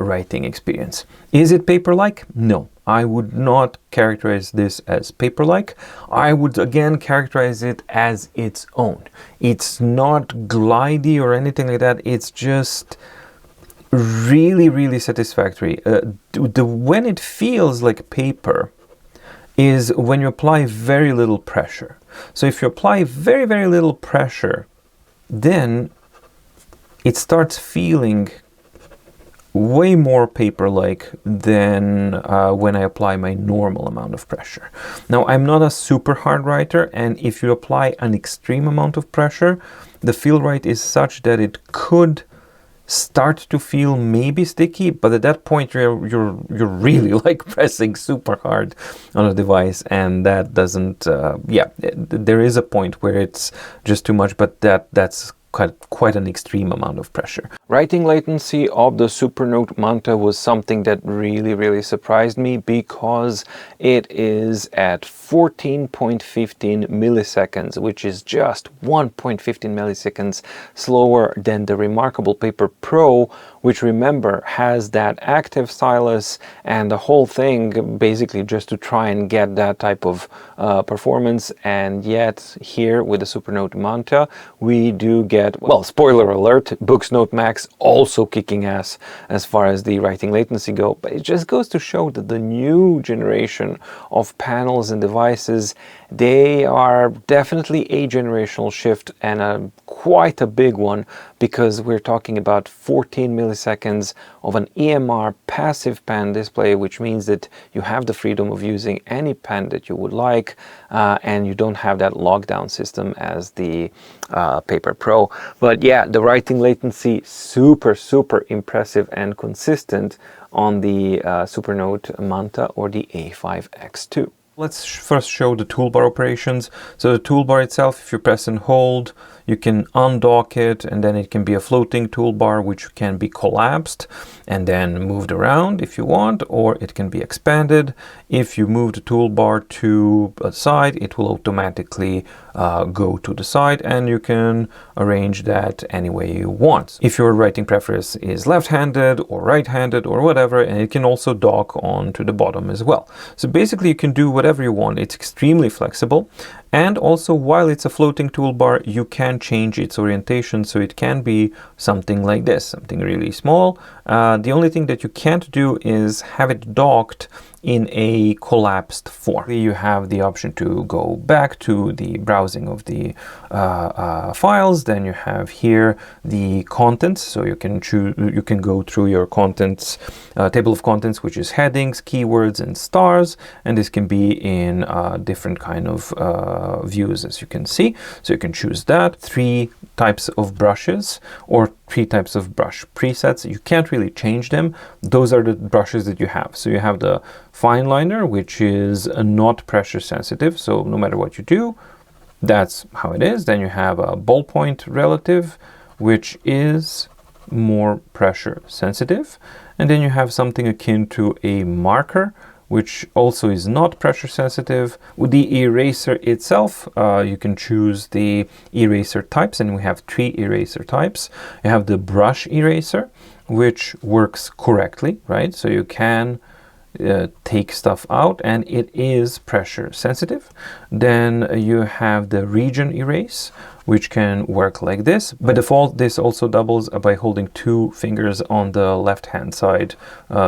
writing experience. Is it paper-like? No, I would not characterize this as paper-like. I would again characterize it as its own. It's not glidey or anything like that. It's just really, really satisfactory. When it feels like paper is when you apply very little pressure. So if you apply very, very little pressure, then it starts feeling way more paper-like than when I apply my normal amount of pressure. Now, I'm not a super hard writer, and if you apply an extreme amount of pressure, the feel right is such that it could start to feel maybe sticky, but at that point you're really like pressing super hard on a device, and that doesn't there is a point where it's just too much, but that's quite an extreme amount of pressure. Writing latency of the Supernote Manta was something that really, really surprised me, because it is at 14.15 milliseconds, which is just 1.15 milliseconds slower than the remarkable Paper Pro, which, remember, has that active stylus and the whole thing basically just to try and get that type of performance. And yet here with the Supernote Manta we do get, well, spoiler alert, BooksNote Max also kicking ass as far as the writing latency go. But it just goes to show that the new generation of panels and devices, they are definitely a generational shift, and quite a big one, because we're talking about 14 milliseconds of an EMR passive pen display, which means that you have the freedom of using any pen that you would like, and you don't have that lockdown system as the Paper Pro. But yeah, the writing latency, super impressive and consistent on the Supernote Manta or the A5X2. Let's first show the toolbar operations. So the toolbar itself, if you press and hold, you can undock it, and then it can be a floating toolbar which can be collapsed and then moved around if you want, or it can be expanded. If you move the toolbar to a side, it will automatically go to the side, and you can arrange that any way you want. If your writing preference is left-handed or right-handed or whatever, and it can also dock onto the bottom as well. So basically you can do whatever you want. It's extremely flexible. And also, while it's a floating toolbar, you can change its orientation, so it can be something like this, something really small. The only thing that you can't do is have it docked in a collapsed form. You have the option to go back to the browsing of the files. Then you have here the contents, so you can choose, you can go through your contents, table of contents, which is headings, keywords, and stars, and this can be in different kind of views, as you can see. So you can choose that. 3 types of brushes, or 3 types of brush presets. You can't really change them. Those are the brushes that you have. So you have the fine liner, which is not pressure sensitive, so no matter what you do, that's how it is. Then you have a ballpoint relative, which is more pressure sensitive, and then you have something akin to a marker, which also is not pressure sensitive. With the eraser itself, you can choose the eraser types, and we have 3 eraser types. You have the brush eraser, which works correctly, right? So you can take stuff out and it is pressure sensitive. Then you have the region erase, which can work like this. By default, this also doubles by holding 2 fingers on the left hand side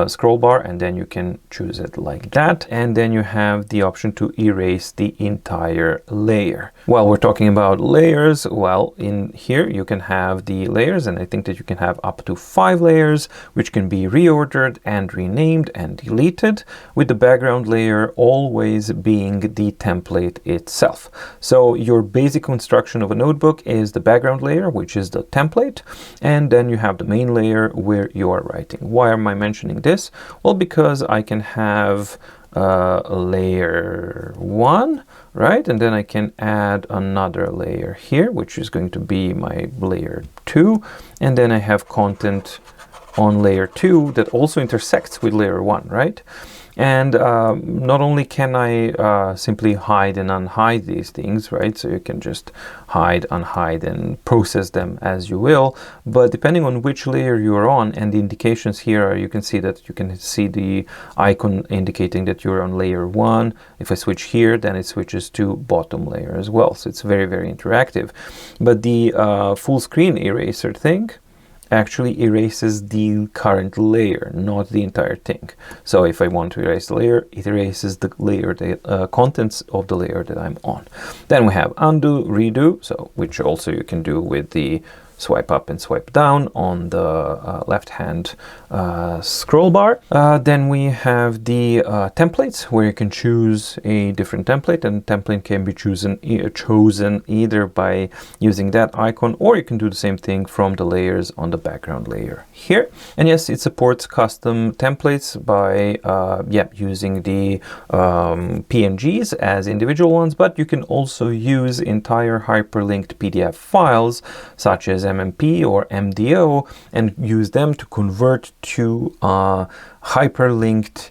scroll bar, and then you can choose it like that. And then you have the option to erase the entire layer. While we're talking about layers, well, in here you can have the layers, and I think that you can have up to 5 layers, which can be reordered and renamed and deleted, with the background layer always being the template itself. So your basic construction of a notebook is the background layer, which is the template, and then you have the main layer where you are writing. Why am I mentioning this? Well, because I can have layer 1, right? And then I can add another layer here, which is going to be my layer 2. And then I have content on layer 2 that also intersects with layer 1, right? And not only can I simply hide and unhide these things, right? So you can just hide, unhide, and process them as you will. But depending on which layer you are on, and the indications here are, you can see that you can see the icon indicating that you're on layer 1. If I switch here, then it switches to bottom layer as well. So it's very, very interactive. But the full screen eraser thing actually erases the current layer, not the entire thing. So if I want to erase the layer, it erases the layer, the contents of the layer that I'm on. Then we have undo, redo, so which also you can do with the swipe up and swipe down on the left hand scroll bar. Then we have the templates, where you can choose a different template, and template can be chosen either by using that icon, or you can do the same thing from the layers on the background layer here. And yes, it supports custom templates by using the PNGs as individual ones, but you can also use entire hyperlinked PDF files such as MMP or MDO and use them to convert to hyperlinked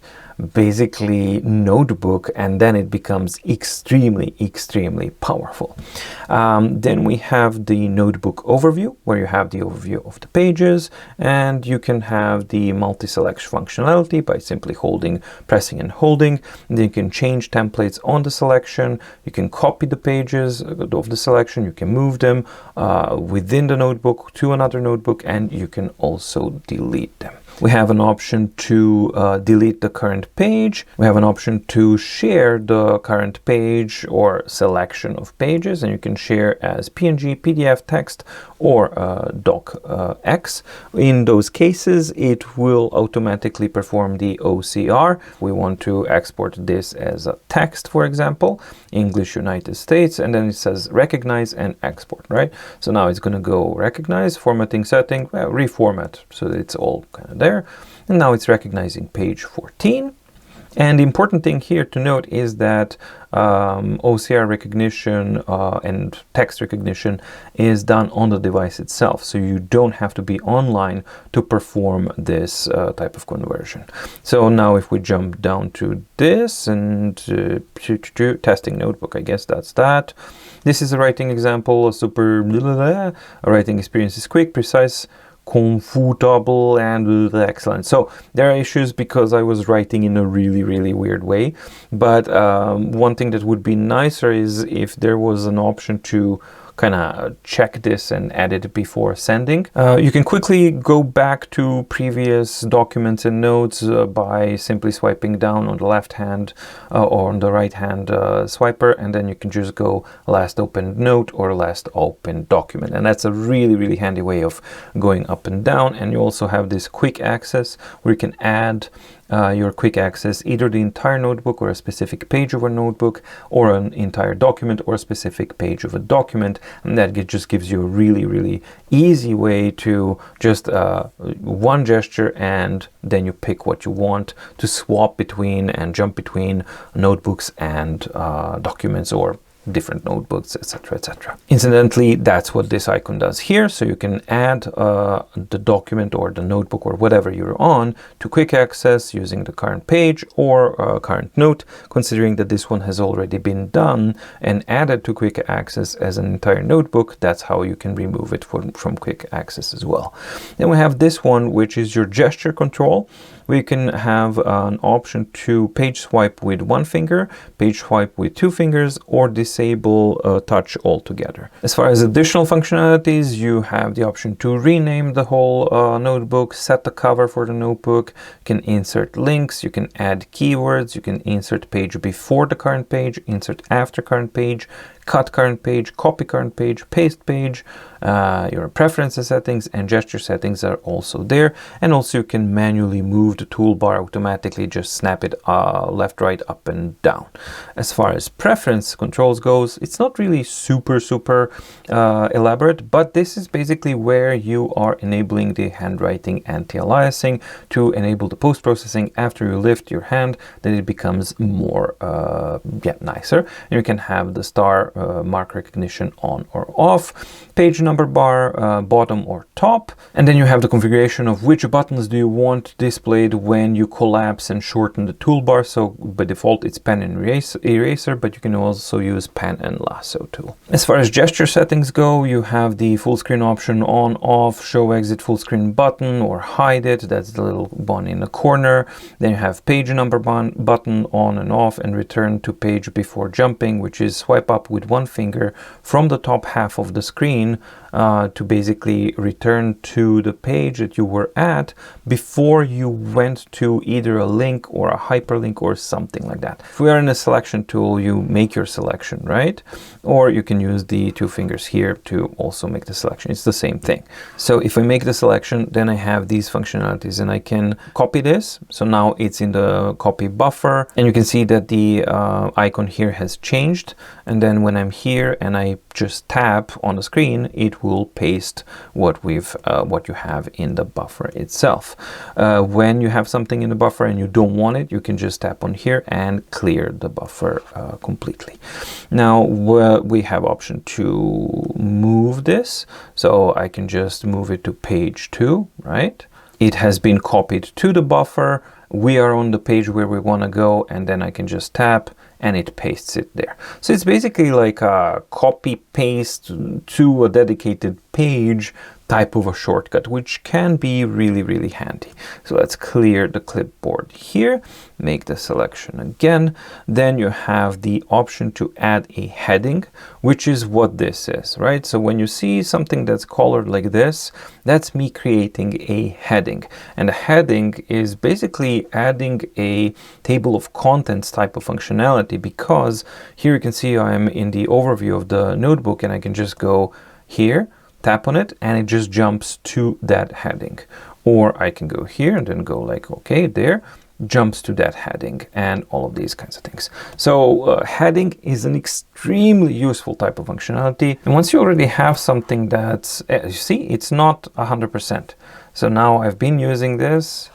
basically notebook, and then it becomes extremely powerful. Then we have the notebook overview, where you have the overview of the pages, and you can have the multi-selection functionality by simply pressing and holding. And then you can change templates on the selection, you can copy the pages of the selection, you can move them within the notebook to another notebook, and you can also delete them. We have an option to delete the current page. We have an option to share the current page or selection of pages, and you can share as PNG, PDF, text, or docx. In those cases, it will automatically perform the OCR. We want to export this as a text, for example, English United States, and then it says recognize and export, right? So now it's going to go recognize, formatting, setting, reformat, so that it's all kind of there. And now it's recognizing page 14. And the important thing here to note is that OCR recognition and text recognition is done on the device itself. So you don't have to be online to perform this type of conversion. So now if we jump down to this and testing notebook, I guess that's that. This is a writing example, a writing experience is quick, precise, comfortable, and excellent. So there are issues because I was writing in a really weird way, but one thing that would be nicer is if there was an option to kind of check this and edit before sending. You can quickly go back to previous documents and notes by simply swiping down on the left hand or on the right hand swiper, and then you can just go last opened note or last opened document. And that's a really handy way of going up and down. And you also have this quick access where you can add your quick access, either the entire notebook or a specific page of a notebook, or an entire document or a specific page of a document, and that just gives you a really easy way to just one gesture, and then you pick what you want to swap between and jump between notebooks and documents, or different notebooks, etc., etc. Incidentally, that's what this icon does here. So you can add the document or the notebook or whatever you're on to quick access using the current page or current note, considering that this one has already been done and added to quick access as an entire notebook. That's how you can remove it from quick access as well. Then we have this one, which is your gesture control. We can have an option to page swipe with one finger, page swipe with two fingers, or disable touch altogether. As far as additional functionalities, you have the option to rename the whole notebook, set the cover for the notebook, you can insert links, you can add keywords, you can insert page before the current page, insert after current page, cut current page, copy current page, paste page. Your preferences settings and gesture settings are also there, and also you can manually move the toolbar automatically, just snap it left, right, up and down. As far as preference controls goes, it's not really super elaborate, but this is basically where you are enabling the handwriting anti-aliasing to enable the post-processing. After you lift your hand, then it becomes more nicer, and you can have the star mark recognition on or off, page number bar bottom or top, and then you have the configuration of which buttons do you want displayed when you collapse and shorten the toolbar. So by default it's pen and eraser, but you can also use pen and lasso tool. As far as gesture settings go, you have the full screen option on, off, show exit full screen button or hide it, that's the little one in the corner. Then you have page number button on and off, and return to page before jumping, which is swipe up with one finger from the top half of the screen to basically return to the page that you were at before you went to either a link or a hyperlink or something like that. If we are in a selection tool, you make your selection, right? Or you can use the two fingers here to also make the selection. It's the same thing. So if I make the selection, then I have these functionalities, and I can copy this. So now it's in the copy buffer, and you can see that the icon here has changed. And then when I'm here and I just tap on the screen, it will paste what you have in the buffer itself. When you have something in the buffer and you don't want it, you can just tap on here and clear the buffer completely. Now we have option to move this, so I can just move it to page 2, right? It has been copied to the buffer. We are on the page where we want to go, and then I can just tap and it pastes it there. So it's basically like a copy paste to a dedicated page type of a shortcut, which can be really handy. So let's clear the clipboard here, make the selection again. Then you have the option to add a heading, which is what this is, right? So when you see something that's colored like this, that's me creating a heading. And a heading is basically adding a table of contents type of functionality, because here you can see I'm in the overview of the notebook, and I can just go here, tap on it, and it just jumps to that heading. Or I can go here and then go like, okay, there, jumps to that heading, and all of these kinds of things. So heading is an extremely useful type of functionality. And once you already have something that's, you see, it's not 100%. So now I've been using this,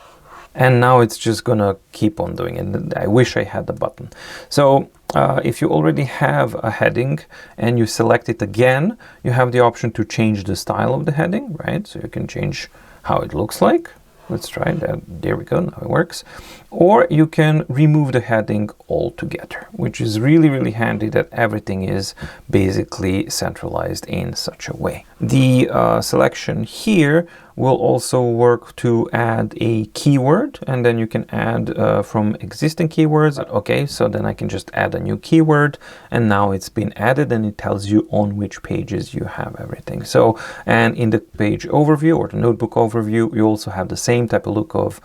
and now it's just gonna keep on doing it. I wish I had the button. So if you already have a heading and you select it again, you have the option to change the style of the heading, right? So you can change how it looks like. Let's try that. There we go, now it works. Or you can remove the heading altogether, which is really handy that everything is basically centralized in such a way. The selection here will also work to add a keyword, and then you can add from existing keywords. Okay, so then I can just add a new keyword, and now it's been added, and it tells you on which pages you have everything. So, and in the page overview or the notebook overview, you also have the same type of look of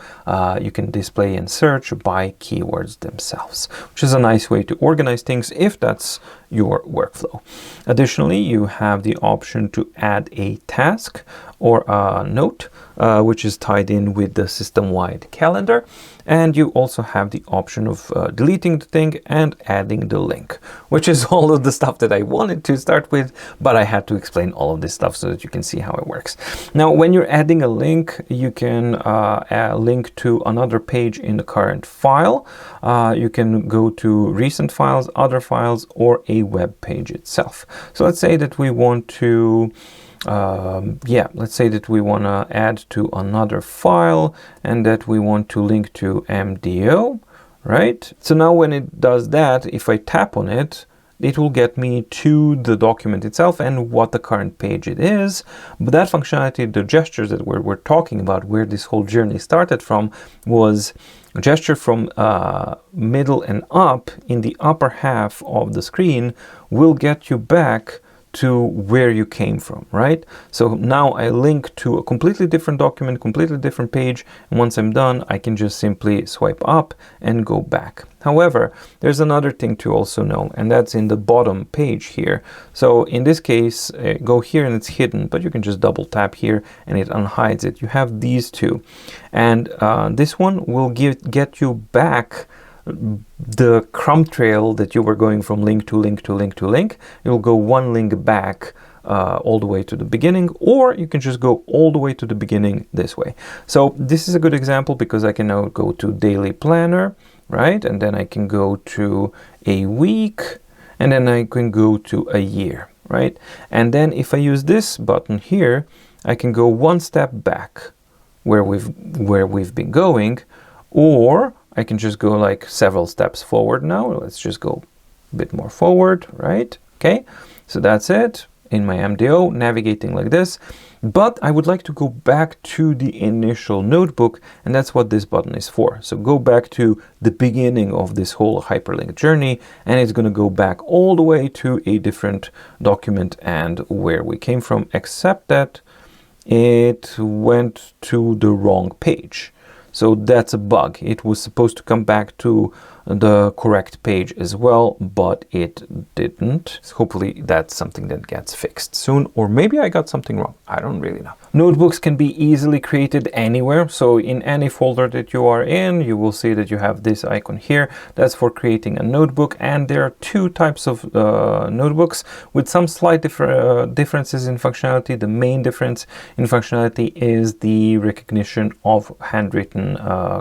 you can display and search by keywords themselves, which is a nice way to organize things if that's your workflow. Additionally, you have the option to add a task or a note, which is tied in with the system-wide calendar. And you also have the option of deleting the thing and adding the link, which is all of the stuff that I wanted to start with, but I had to explain all of this stuff so that you can see how it works. Now, when you're adding a link, you can link to another page in the current file. You can go to recent files, other files, or a web page itself. So let's say that we want to let's say that we want to add to another file and that we want to link to MDO, right? So now when it does that, if I tap on it, it will get me to the document itself and what the current page it is. But that functionality, the gestures that we're talking about, where this whole journey started from, was a gesture from middle and up in the upper half of the screen will get you back to where you came from, right? So now I link to a completely different document, completely different page, and once I'm done, I can just simply swipe up and go back. However, there's another thing to also know, and that's in the bottom page here. So in this case, go here and it's hidden, but you can just double tap here and it unhides it. You have these two, and this one will get you back the crumb trail that you were going from link to link to link to link. It will go one link back all the way to the beginning, or you can just go all the way to the beginning this way. So this is a good example because I can now go to daily planner, right? And then I can go to a week, and then I can go to a year, right? And then if I use this button here, I can go one step back where we've been going, or I can just go like several steps forward now. Let's just go a bit more forward, right? Okay, so that's it in my MDO, navigating like this. But I would like to go back to the initial notebook, and that's what this button is for. So go back to the beginning of this whole hyperlink journey, and it's going to go back all the way to a different document and where we came from, except that it went to the wrong page. So that's a bug. It was supposed to come back to the correct page as well, but it didn't. So hopefully that's something that gets fixed soon, or maybe I got something wrong. I don't really know. Notebooks can be easily created anywhere. So in any folder that you are in, you will see that you have this icon here. That's for creating a notebook. And there are two types of notebooks with some slight differences in functionality. The main difference in functionality is the recognition of handwritten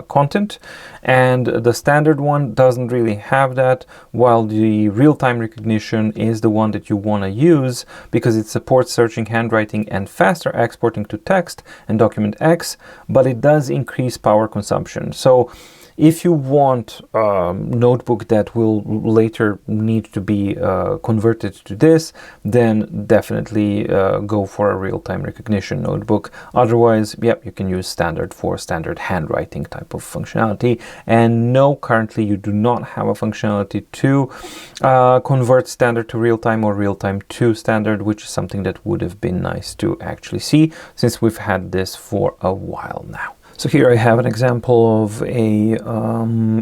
content. And the standard one doesn't really have that, while the real-time recognition is the one that you want to use because it supports searching handwriting and faster exporting to text and document X, but it does increase power consumption. So if you want a notebook that will later need to be converted to this, then definitely go for a real-time recognition notebook. Otherwise, yep, you can use standard for standard handwriting type of functionality. And no, currently you do not have a functionality to convert standard to real-time or real-time to standard, which is something that would have been nice to actually see since we've had this for a while now. So here I have an example of a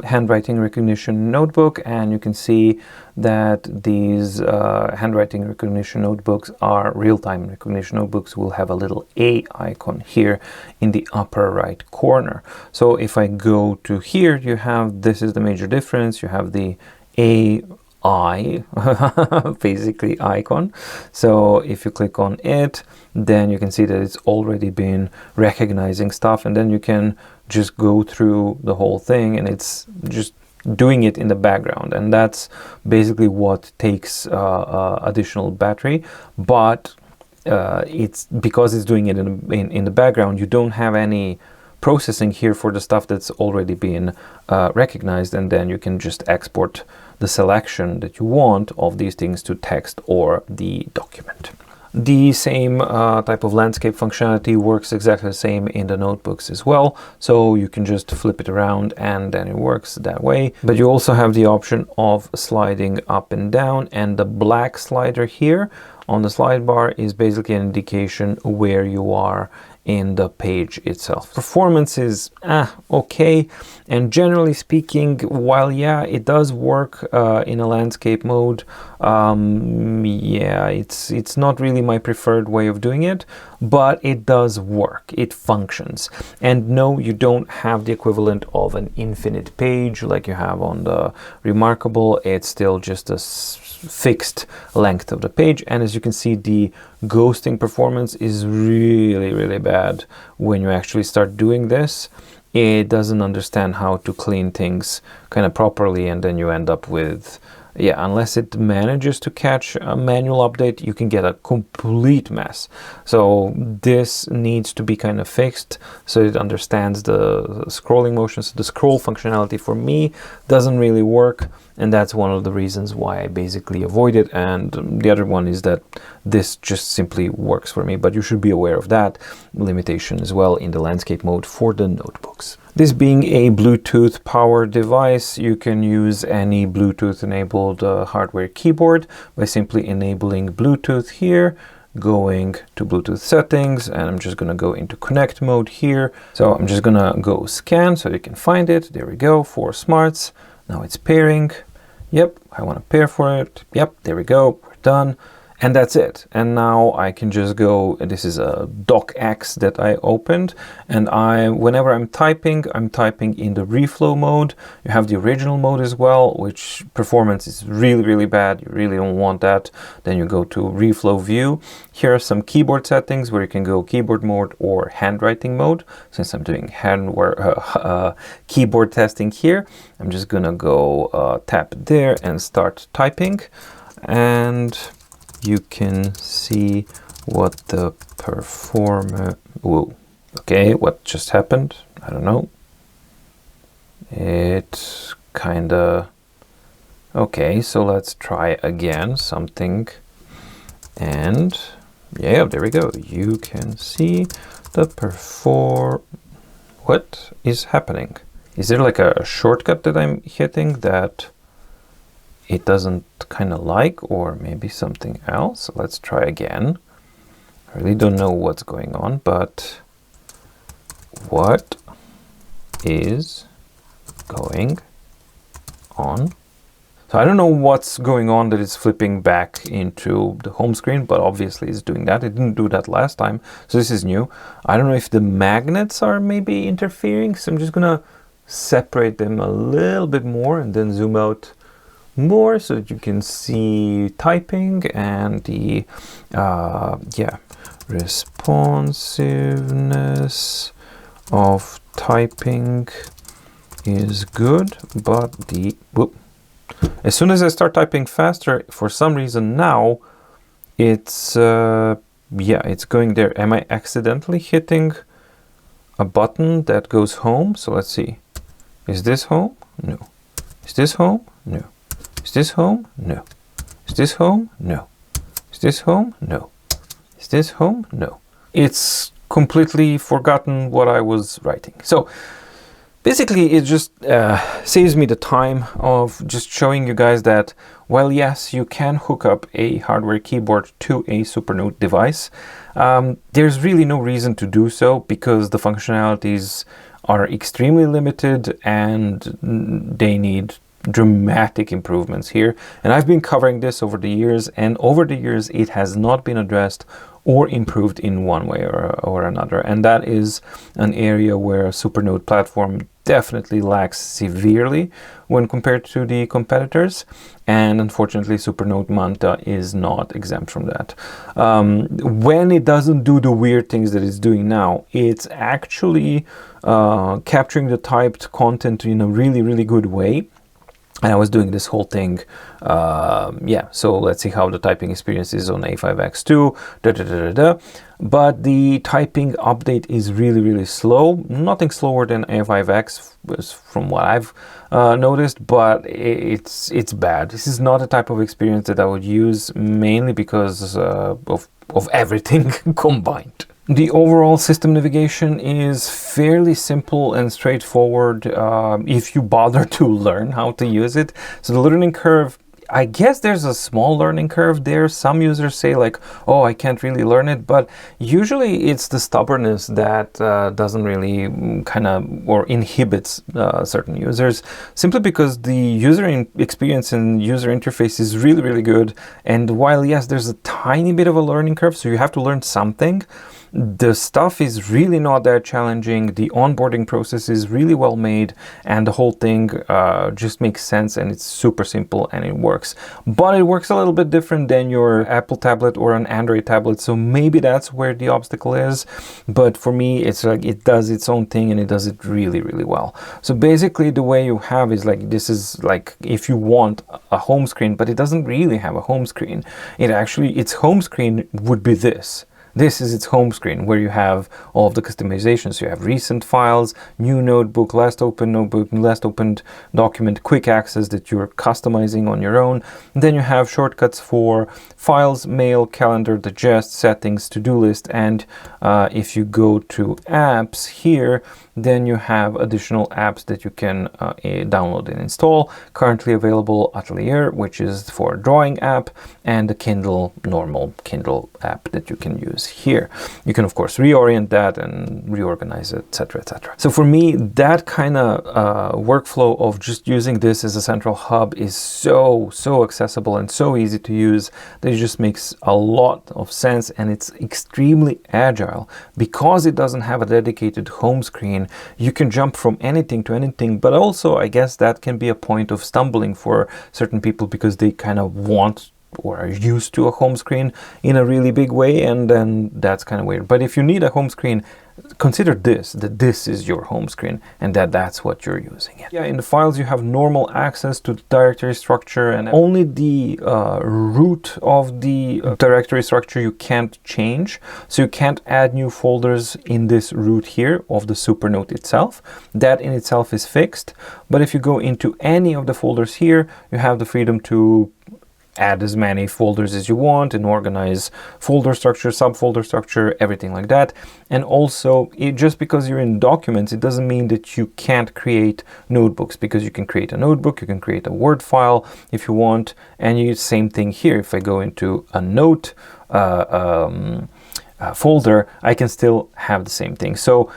handwriting recognition notebook, and you can see that these handwriting recognition notebooks are real-time recognition notebooks. Will have a little A icon here in the upper right corner. So if I go to here, you have, this is the major difference. You have the AI basically icon. So if you click on it, then you can see that it's already been recognizing stuff, and then you can just go through the whole thing and it's just doing it in the background, and that's basically what takes additional battery. But it's because it's doing it in the background, you don't have any processing here for the stuff that's already been recognized, and then you can just export the selection that you want of these things to text or the document. The same type of landscape functionality works exactly the same in the notebooks as well. So you can just flip it around and then it works that way. But you also have the option of sliding up and down, and the black slider here on the slide bar is basically an indication where you are in the page itself. Performance is okay, and generally speaking, while yeah, it does work in a landscape mode, yeah, it's not really my preferred way of doing it, but it does work, it functions. And no, you don't have the equivalent of an infinite page like you have on the Remarkable. It's still just a fixed length of the page, and as you can see, the ghosting performance is really bad when you actually start doing this. It doesn't understand how to clean things kind of properly, and then you end up with, yeah, unless it manages to catch a manual update, you can get a complete mess. So this needs to be kind of fixed so it understands the scrolling motions. The scroll functionality for me doesn't really work, and that's one of the reasons why I basically avoid it. And the other one is that this just simply works for me, but you should be aware of that limitation as well in the landscape mode for the notebooks. This being a Bluetooth powered device, you can use any Bluetooth enabled hardware keyboard by simply enabling Bluetooth here, going to Bluetooth settings, and I'm just going to go into connect mode here. So I'm just going to go scan so you can find it. There we go, for smarts. Now it's pairing. Yep, I want to pair for it. Yep, there we go, we're done. And that's it. And now I can just go, this is a docx that I opened, and whenever I'm typing in the reflow mode. You have the original mode as well, which performance is really bad. You really don't want that. Then you go to reflow view. Here are some keyboard settings where you can go keyboard mode or handwriting mode. Since I'm doing keyboard testing here, I'm just gonna go tap there and start typing, and you can see what the okay, what just happened? I don't know. It kinda, okay, so let's try again something, and yeah, there we go. You can see the what is happening? Is there like a shortcut that I'm hitting that it doesn't kind of like, or maybe something else? Let's try again. I really don't know what's going on, but what is going on? So I don't know what's going on that it's flipping back into the home screen, but obviously it's doing that. It didn't do that last time, so this is new. I don't know if the magnets are maybe interfering, so I'm just gonna separate them a little bit more and then zoom out more so that you can see typing, and the yeah, responsiveness of typing is good, but as soon as I start typing faster, for some reason now it's yeah, it's going there. Am I accidentally hitting a button that goes home? So let's see. Is this home? No. Is this home? No. Is this home? No. Is this home? No. Is this home? No. Is this home? No. It's completely forgotten what I was writing. So basically it just saves me the time of just showing you guys that, well, yes, you can hook up a hardware keyboard to a Supernote device. There's really no reason to do so because the functionalities are extremely limited and they need dramatic improvements here, and I've been covering this over the years, and over the years it has not been addressed or improved in one way or another, and that is an area where Supernote platform definitely lacks severely when compared to the competitors, and unfortunately Supernote Manta is not exempt from that. When it doesn't do the weird things that it's doing now, it's actually capturing the typed content in a really good way. And I was doing this whole thing, yeah, so let's see how the typing experience is on A5X2, but the typing update is really slow. Nothing slower than A5X from what I've noticed, but it's bad. This is not the type of experience that I would use, mainly because of everything combined. The overall system navigation is fairly simple and straightforward if you bother to learn how to use it. So the learning curve I guess there's a small learning curve there. Some users say like, oh, I can't really learn it, but usually it's the stubbornness that doesn't really or inhibits certain users, simply because the user experience and user interface is really, really good. And while yes, there's a tiny bit of a learning curve, so you have to learn something, the stuff is really not that challenging. The onboarding process is really well made, and the whole thing just makes sense, and it's super simple and it works. But it works a little bit different than your Apple tablet or an Android tablet, so maybe that's where the obstacle is. But for me, it's like it does its own thing, and it does it really, really well. So basically the way you have is like, this is like if you want a home screen, but it doesn't really have a home screen. Its home screen would be this. This is its home screen, where you have all of the customizations. You have recent files, new notebook, last opened notebook, last opened document, quick access that you're customizing on your own. And then you have shortcuts for files, mail, calendar, digest, settings, to-do list. And if you go to apps here, then you have additional apps that you can download and install. Currently available Atelier, which is for drawing app, and the Kindle, normal Kindle app that you can use here. You can of course reorient that and reorganize it, etc., etc. So for me, that kind of workflow of just using this as a central hub is so accessible and so easy to use that it just makes a lot of sense, and it's extremely agile because it doesn't have a dedicated home screen. You can jump from anything to anything, but also I guess that can be a point of stumbling for certain people because they kind of want or are used to a home screen in a really big way, and then that's kind of weird. But if you need a home screen, consider that this is your home screen and that's what you're using it. Yeah, in the files you have normal access to the directory structure, and only the root of the directory structure you can't change. So you can't add new folders in this root here of the Supernote itself. That in itself is fixed. But if you go into any of the folders here, you have the freedom to add as many folders as you want and organize folder structure, subfolder structure, everything like that. And also, just because you're in documents, it doesn't mean that you can't create notebooks, because you can create a notebook, you can create a Word file if you want, and same thing here. If I go into a note folder, I can still have the same thing. So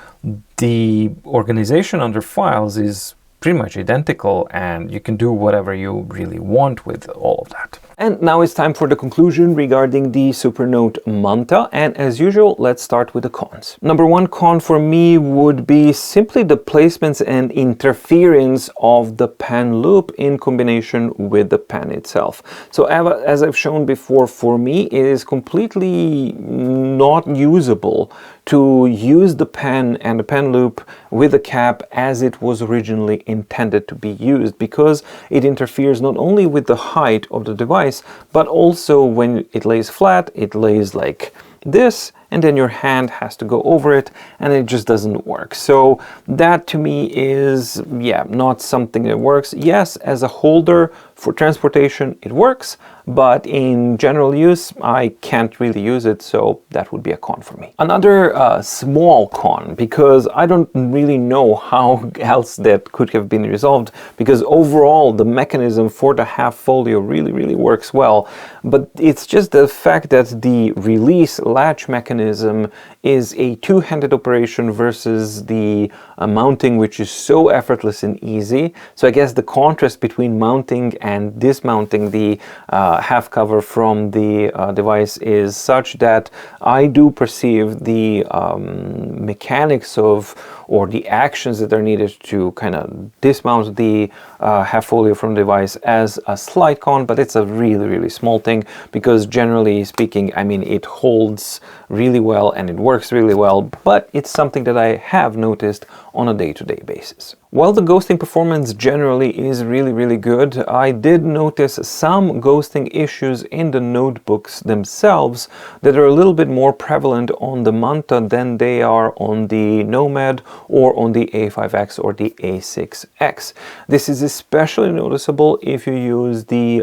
the organization under files is pretty much identical, and you can do whatever you really want with all of that. And now it's time for the conclusion regarding the Supernote Manta, and as usual, let's start with the cons. Number one con for me would be simply the placements and interference of the pen loop in combination with the pen itself. So as I've shown before, for me it is completely not usable to use the pen and the pen loop with the cap as it was originally intended to be used, because it interferes not only with the height of the device, but also when it lays flat, it lays like this, and then your hand has to go over it, and it just doesn't work. So that to me is, yeah, not something that works. Yes, as a holder for transportation, it works, but in general use, I can't really use it, so that would be a con for me. Another small con, because I don't really know how else that could have been resolved, because overall the mechanism for the half folio really works well, but it's just the fact that the release latch mechanism is a two-handed operation versus the mounting, which is so effortless and easy. So I guess the contrast between mounting and dismounting the half cover from the device is such that I do perceive the mechanics of, or the actions that are needed to kind of dismount the half folio from the device as a slight con, but it's a really small thing, because generally speaking, I mean, it holds really well and it works really well, but it's something that I have noticed on a day-to-day basis. While the ghosting performance generally is really good, I did notice some ghosting issues in the notebooks themselves that are a little bit more prevalent on the Manta than they are on the Nomad or on the A5X or the A6X. This is especially noticeable if you use the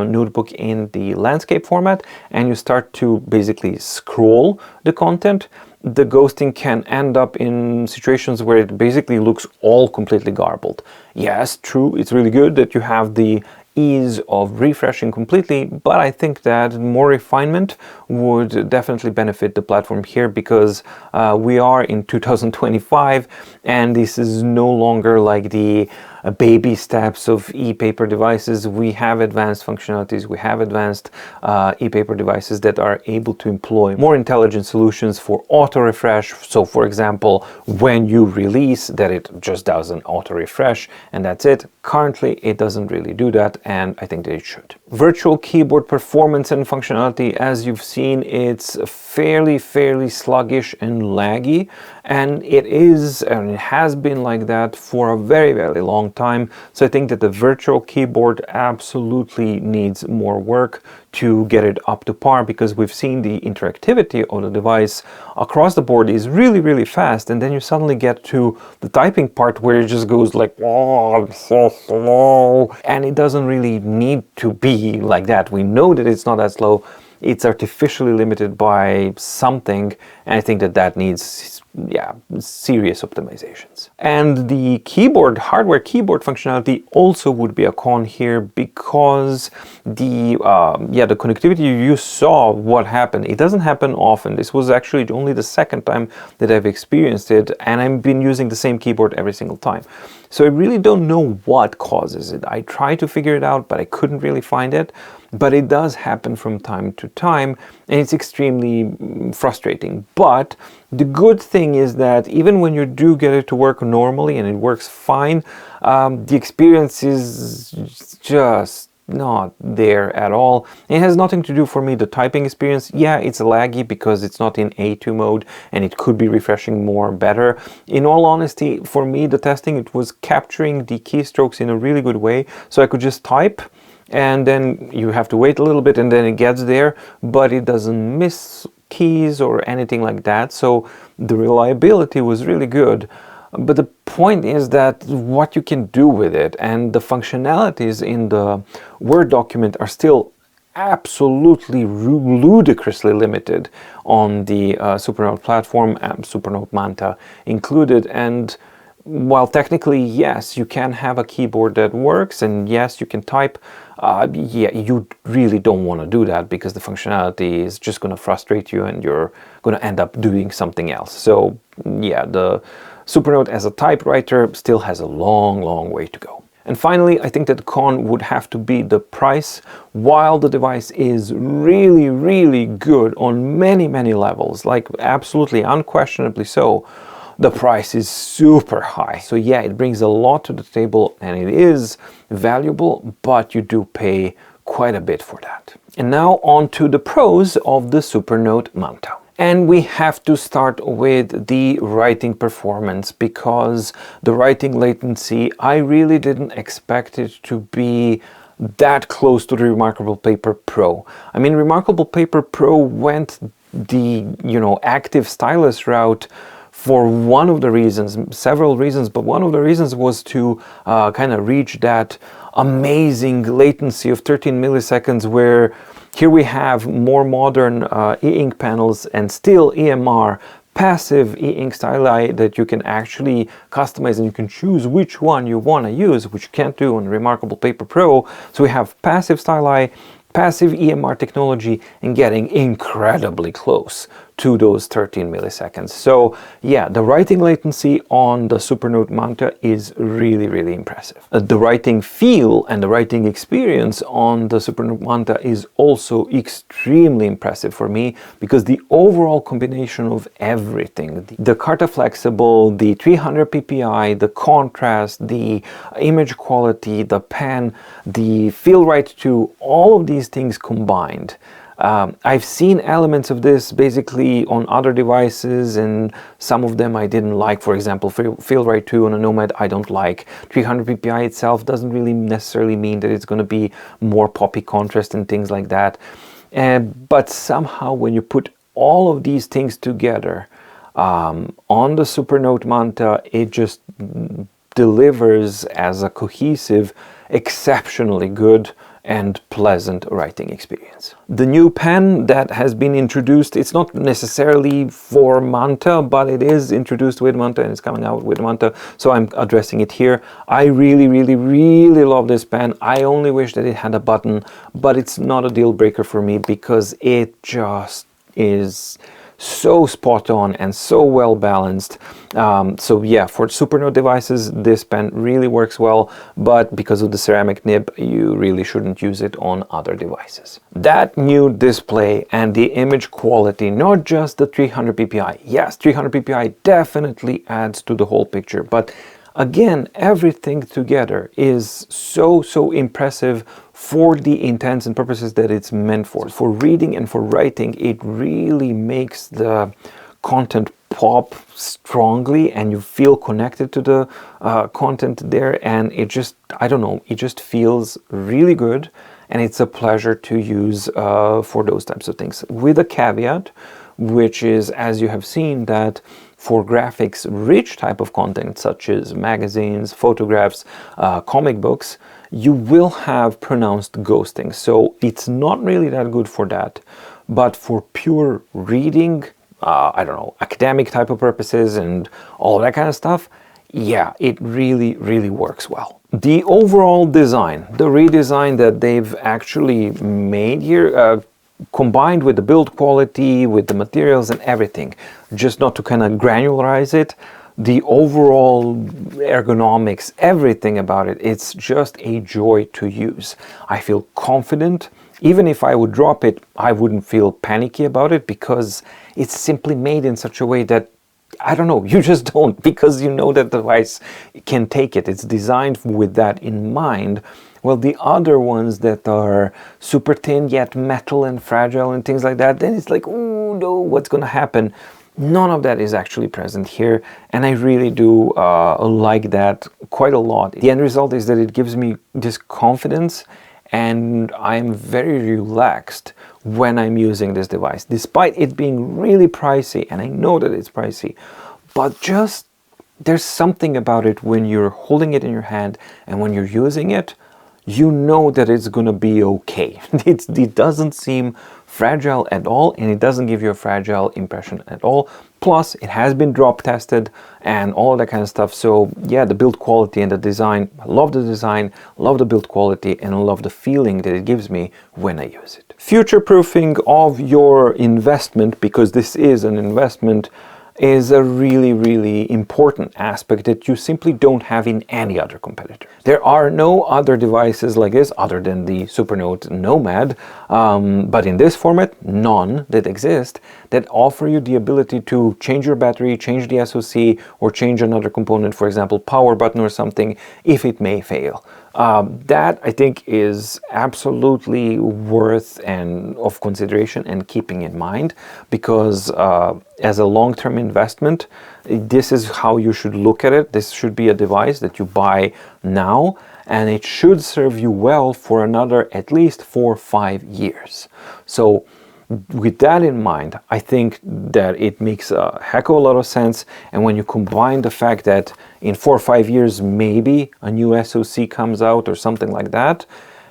notebook in the landscape format and you start to basically scroll the content. The ghosting can end up in situations where it basically looks all completely garbled. Yes, true, it's really good that you have the ease of refreshing completely, but I think that more refinement would definitely benefit the platform here, because we are in 2025 and this is no longer like the baby steps of e-paper devices. We have advanced functionalities, we have advanced e-paper devices that are able to employ more intelligent solutions for auto refresh. So for example, when you release, that it just does an auto refresh and that's it. Currently it doesn't really do that, and I think that it should. Virtual keyboard performance and functionality, as you've seen, it's fairly sluggish and laggy, and it is, and it has been like that for a very long time. So I think that the virtual keyboard absolutely needs more work to get it up to par, because we've seen the interactivity of the device across the board is really fast, and then you suddenly get to the typing part where it just goes like, oh, I'm so slow, and it doesn't really need to be like that. We know that it's not that slow. It's artificially limited by something, and I think that that needs, yeah, serious optimizations. And the keyboard, hardware keyboard functionality also would be a con here, because the the connectivity, you saw what happened. It doesn't happen often. This was actually only the second time that I've experienced it, and I've been using the same keyboard every single time. So I really don't know what causes it. I tried to figure it out, but I couldn't really find it. But it does happen from time to time, and it's extremely frustrating. But the good thing is that even when you do get it to work normally and it works fine, the experience is just not there at all. It has nothing to do for me, the typing experience. Yeah, it's laggy because it's not in A2 mode and it could be refreshing more better. In all honesty, for me, the testing, it was capturing the keystrokes in a really good way. So I could just type, and then you have to wait a little bit and then it gets there, but it doesn't miss keys or anything like that. So the reliability was really good. But the point is that what you can do with it and the functionalities in the Word document are still absolutely ludicrously limited on the Supernote platform, Supernote Manta included. And while technically, yes, you can have a keyboard that works, and yes, you can type, yeah, you really don't want to do that, because the functionality is just going to frustrate you and you're going to end up doing something else. So yeah, the Supernote as a typewriter still has a long way to go. And finally, I think that the con would have to be the price. While the device is really good on many levels, like absolutely unquestionably so, the price is super high. So yeah, it brings a lot to the table and it is valuable, but you do pay quite a bit for that. And now on to the pros of the Supernote Manta. And we have to start with the writing performance, because the writing latency, I really didn't expect it to be that close to the Remarkable Paper Pro. I mean, Remarkable Paper Pro went the, active stylus route for one of the reasons, several reasons, but one of the reasons was to kind of reach that amazing latency of 13 milliseconds, where here we have more modern e-ink panels and still EMR, passive e-ink styli that you can actually customize, and you can choose which one you want to use, which you can't do on Remarkable Paper Pro. So we have passive styli, passive EMR technology, and getting incredibly close to those 13 milliseconds. So yeah, the writing latency on the Supernote Manta is really impressive. The writing feel and the writing experience on the Supernote Manta is also extremely impressive for me, because the overall combination of everything, the Carta Flexible, the 300 ppi, the contrast, the image quality, the pen, the Feel Right 2, all of these things combined. I've seen elements of this basically on other devices, and some of them I didn't like. For example, Feel Right 2 on a Nomad I don't like. 300 ppi itself doesn't really necessarily mean that it's going to be more poppy contrast and things like that. But somehow when you put all of these things together on the Supernote Manta, it just delivers as a cohesive, exceptionally good and pleasant writing experience. The new pen that has been introduced, it's not necessarily for Manta, but it is introduced with Manta and it's coming out with Manta, so I'm addressing it here. I really love this pen. I only wish that it had a button, but it's not a deal breaker for me because it just is so spot on and so well balanced. So yeah, for Supernote devices, this pen really works well, but because of the ceramic nib, you really shouldn't use it on other devices. That new display and the image quality, not just the 300 ppi. Yes, 300 ppi definitely adds to the whole picture, but again, everything together is so impressive for the intents and purposes that it's meant for. For reading and for writing, it really makes the content pop strongly and you feel connected to the content there, and it just, I don't know, it just feels really good and it's a pleasure to use for those types of things. With a caveat, which is, as you have seen, that for graphics rich type of content such as magazines, photographs, comic books, you will have pronounced ghosting. So it's not really that good for that. But for pure reading, I don't know, academic type of purposes and all that kind of stuff, yeah, it really works well. The overall design, the redesign that they've actually made here, combined with the build quality, with the materials and everything, just not to kind of granularize it, the overall ergonomics, everything about it, it's just a joy to use. I feel confident. Even if I would drop it, I wouldn't feel panicky about it because it's simply made in such a way that, I don't know, you just don't, because you know that the device can take it. It's designed with that in mind. Well, the other ones that are super thin yet metal and fragile and things like that, then it's like, oh no, what's going to happen? None of that is actually present here, and I really do like that quite a lot. The end result is that it gives me this confidence, and I'm very relaxed when I'm using this device, despite it being really pricey, and I know that it's pricey, but just there's something about it when you're holding it in your hand and when you're using it, you know that it's gonna be okay. It doesn't seem fragile at all, and it doesn't give you a fragile impression at all. Plus, it has been drop tested and all that kind of stuff. So yeah, the build quality and the design, I love the design, love the build quality, and I love the feeling that it gives me when I use it. Future-proofing of your investment, because this is an investment, is a really important aspect that you simply don't have in any other competitor. There are no other devices like this other than the Supernote Nomad, but in this format, none that exist that offer you the ability to change your battery, change the SoC, or change another component, for example, power button or something, if it may fail. That I think is absolutely worth and of consideration and keeping in mind, because as a long-term investment, this is how you should look at it. This should be a device that you buy now, and it should serve you well for another at least 4 or 5 years. So with that in mind, I think that it makes a heck of a lot of sense. And when you combine the fact that in 4 or 5 years, maybe a new SoC comes out or something like that,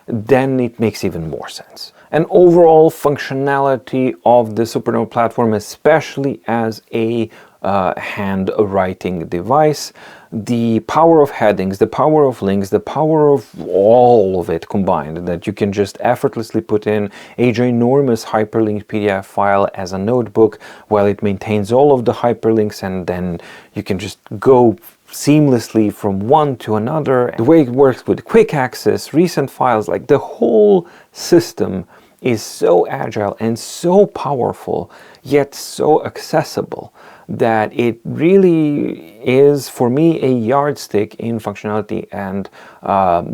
then it makes even more sense. And overall functionality of the Supernote platform, especially as a hand-writing device, the power of headings, the power of links, the power of all of it combined, that you can just effortlessly put in a ginormous hyperlinked PDF file as a notebook while it maintains all of the hyperlinks, and then you can just go seamlessly from one to another. The way it works with quick access, recent files, like the whole system is so agile and so powerful, yet so accessible, that it really is, for me, a yardstick in functionality. And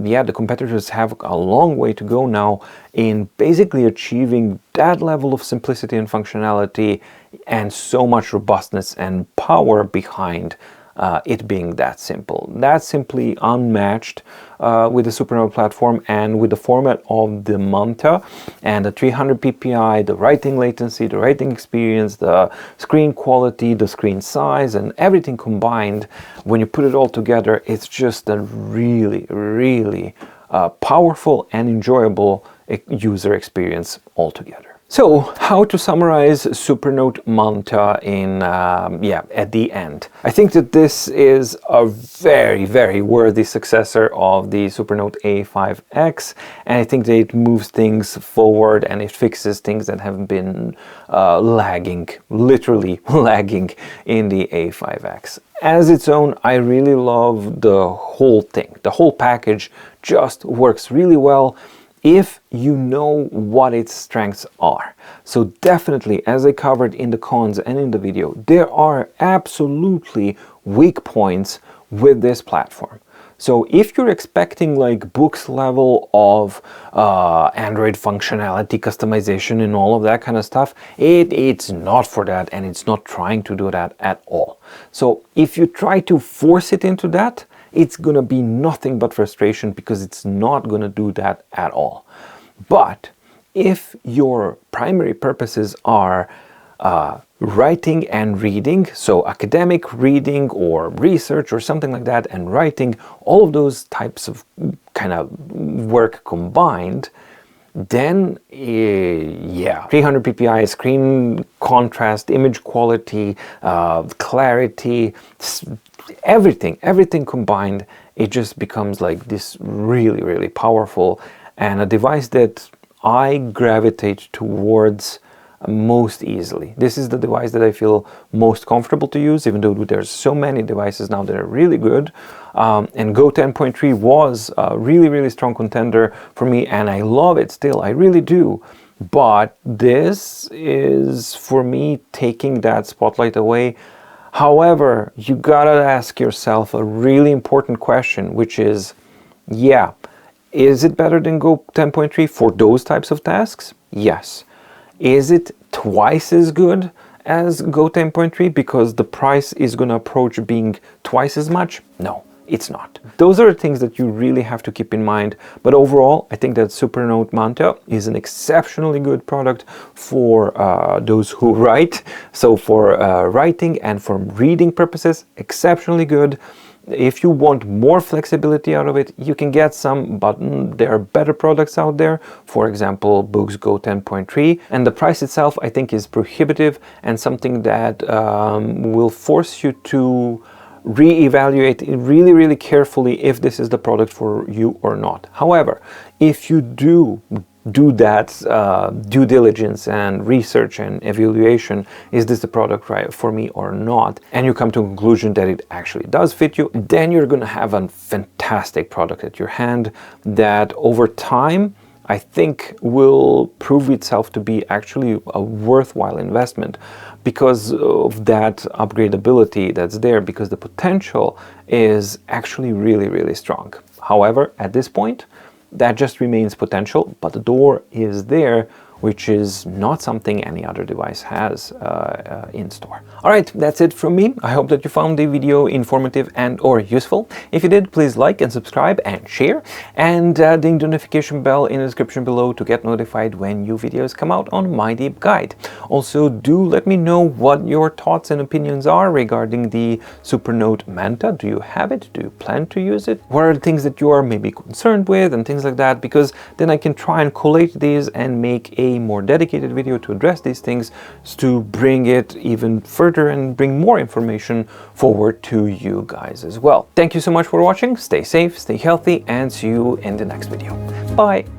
yeah, the competitors have a long way to go now in basically achieving that level of simplicity and functionality and so much robustness and power behind it being that simple. That's simply unmatched with the Supernote platform, and with the format of the Manta and the 300 ppi, the writing latency, the writing experience, the screen quality, the screen size, and everything combined. When you put it all together, it's just a really powerful and enjoyable user experience altogether. So, how to summarize Supernote Manta in, at the end? I think that this is a very, very worthy successor of the Supernote A5X, and I think that it moves things forward and it fixes things that have been lagging, literally lagging in the A5X. As its own, I really love the whole thing. The whole package just works really well if you know what its strengths are. So definitely, as I covered in the cons and in the video, there are absolutely weak points with this platform. So if you're expecting like books level of Android functionality, customization and all of that kind of stuff, it's not for that, and it's not trying to do that at all. So if you try to force it into that, it's gonna be nothing but frustration, because it's not gonna do that at all. But if your primary purposes are writing and reading, so academic reading or research or something like that, and writing, all of those types of kind of work combined, then 300 ppi, screen contrast, image quality, clarity, everything combined, it just becomes like this really, really powerful, and a device that I gravitate towards most easily. This is the device that I feel most comfortable to use, even though there's so many devices now that are really good. And Go 10.3 was a really, really strong contender for me, and I love it still, I really do. But this is, for me, taking that spotlight away. However, you gotta ask yourself a really important question, which is, is it better than Go 10.3 for those types of tasks? Yes. Is it twice as good as Go 10.3 because the price is going to approach being twice as much? No, it's not. Those are things that you really have to keep in mind. But overall, I think that Supernote Manta is an exceptionally good product for those who write. So for writing and for reading purposes, exceptionally good. If you want more flexibility out of it, you can get some, but there are better products out there. For example, Books Go 10.3, and the price itself, I think, is prohibitive and something that will force you to reevaluate really, really carefully if this is the product for you or not. However, if you do that due diligence and research and evaluation, is this the product right for me or not, and you come to a conclusion that it actually does fit you, then you're going to have a fantastic product at your hand that over time I think will prove itself to be actually a worthwhile investment because of that upgradability that's there, because the potential is actually really, really strong. However, at this point, that just remains potential, but the door is there, which is not something any other device has in store. All right, that's it from me. I hope that you found the video informative and or useful. If you did, please like and subscribe and share, and ding the notification bell in the description below to get notified when new videos come out on My Deep Guide. Also, do let me know what your thoughts and opinions are regarding the Supernote Manta. Do you have it? Do you plan to use it? What are the things that you are maybe concerned with and things like that? Because then I can try and collate these and make a more dedicated video to address these things, to bring it even further and bring more information forward to you guys as well. Thank you so much for watching. Stay safe, stay healthy, and see you in the next video. Bye.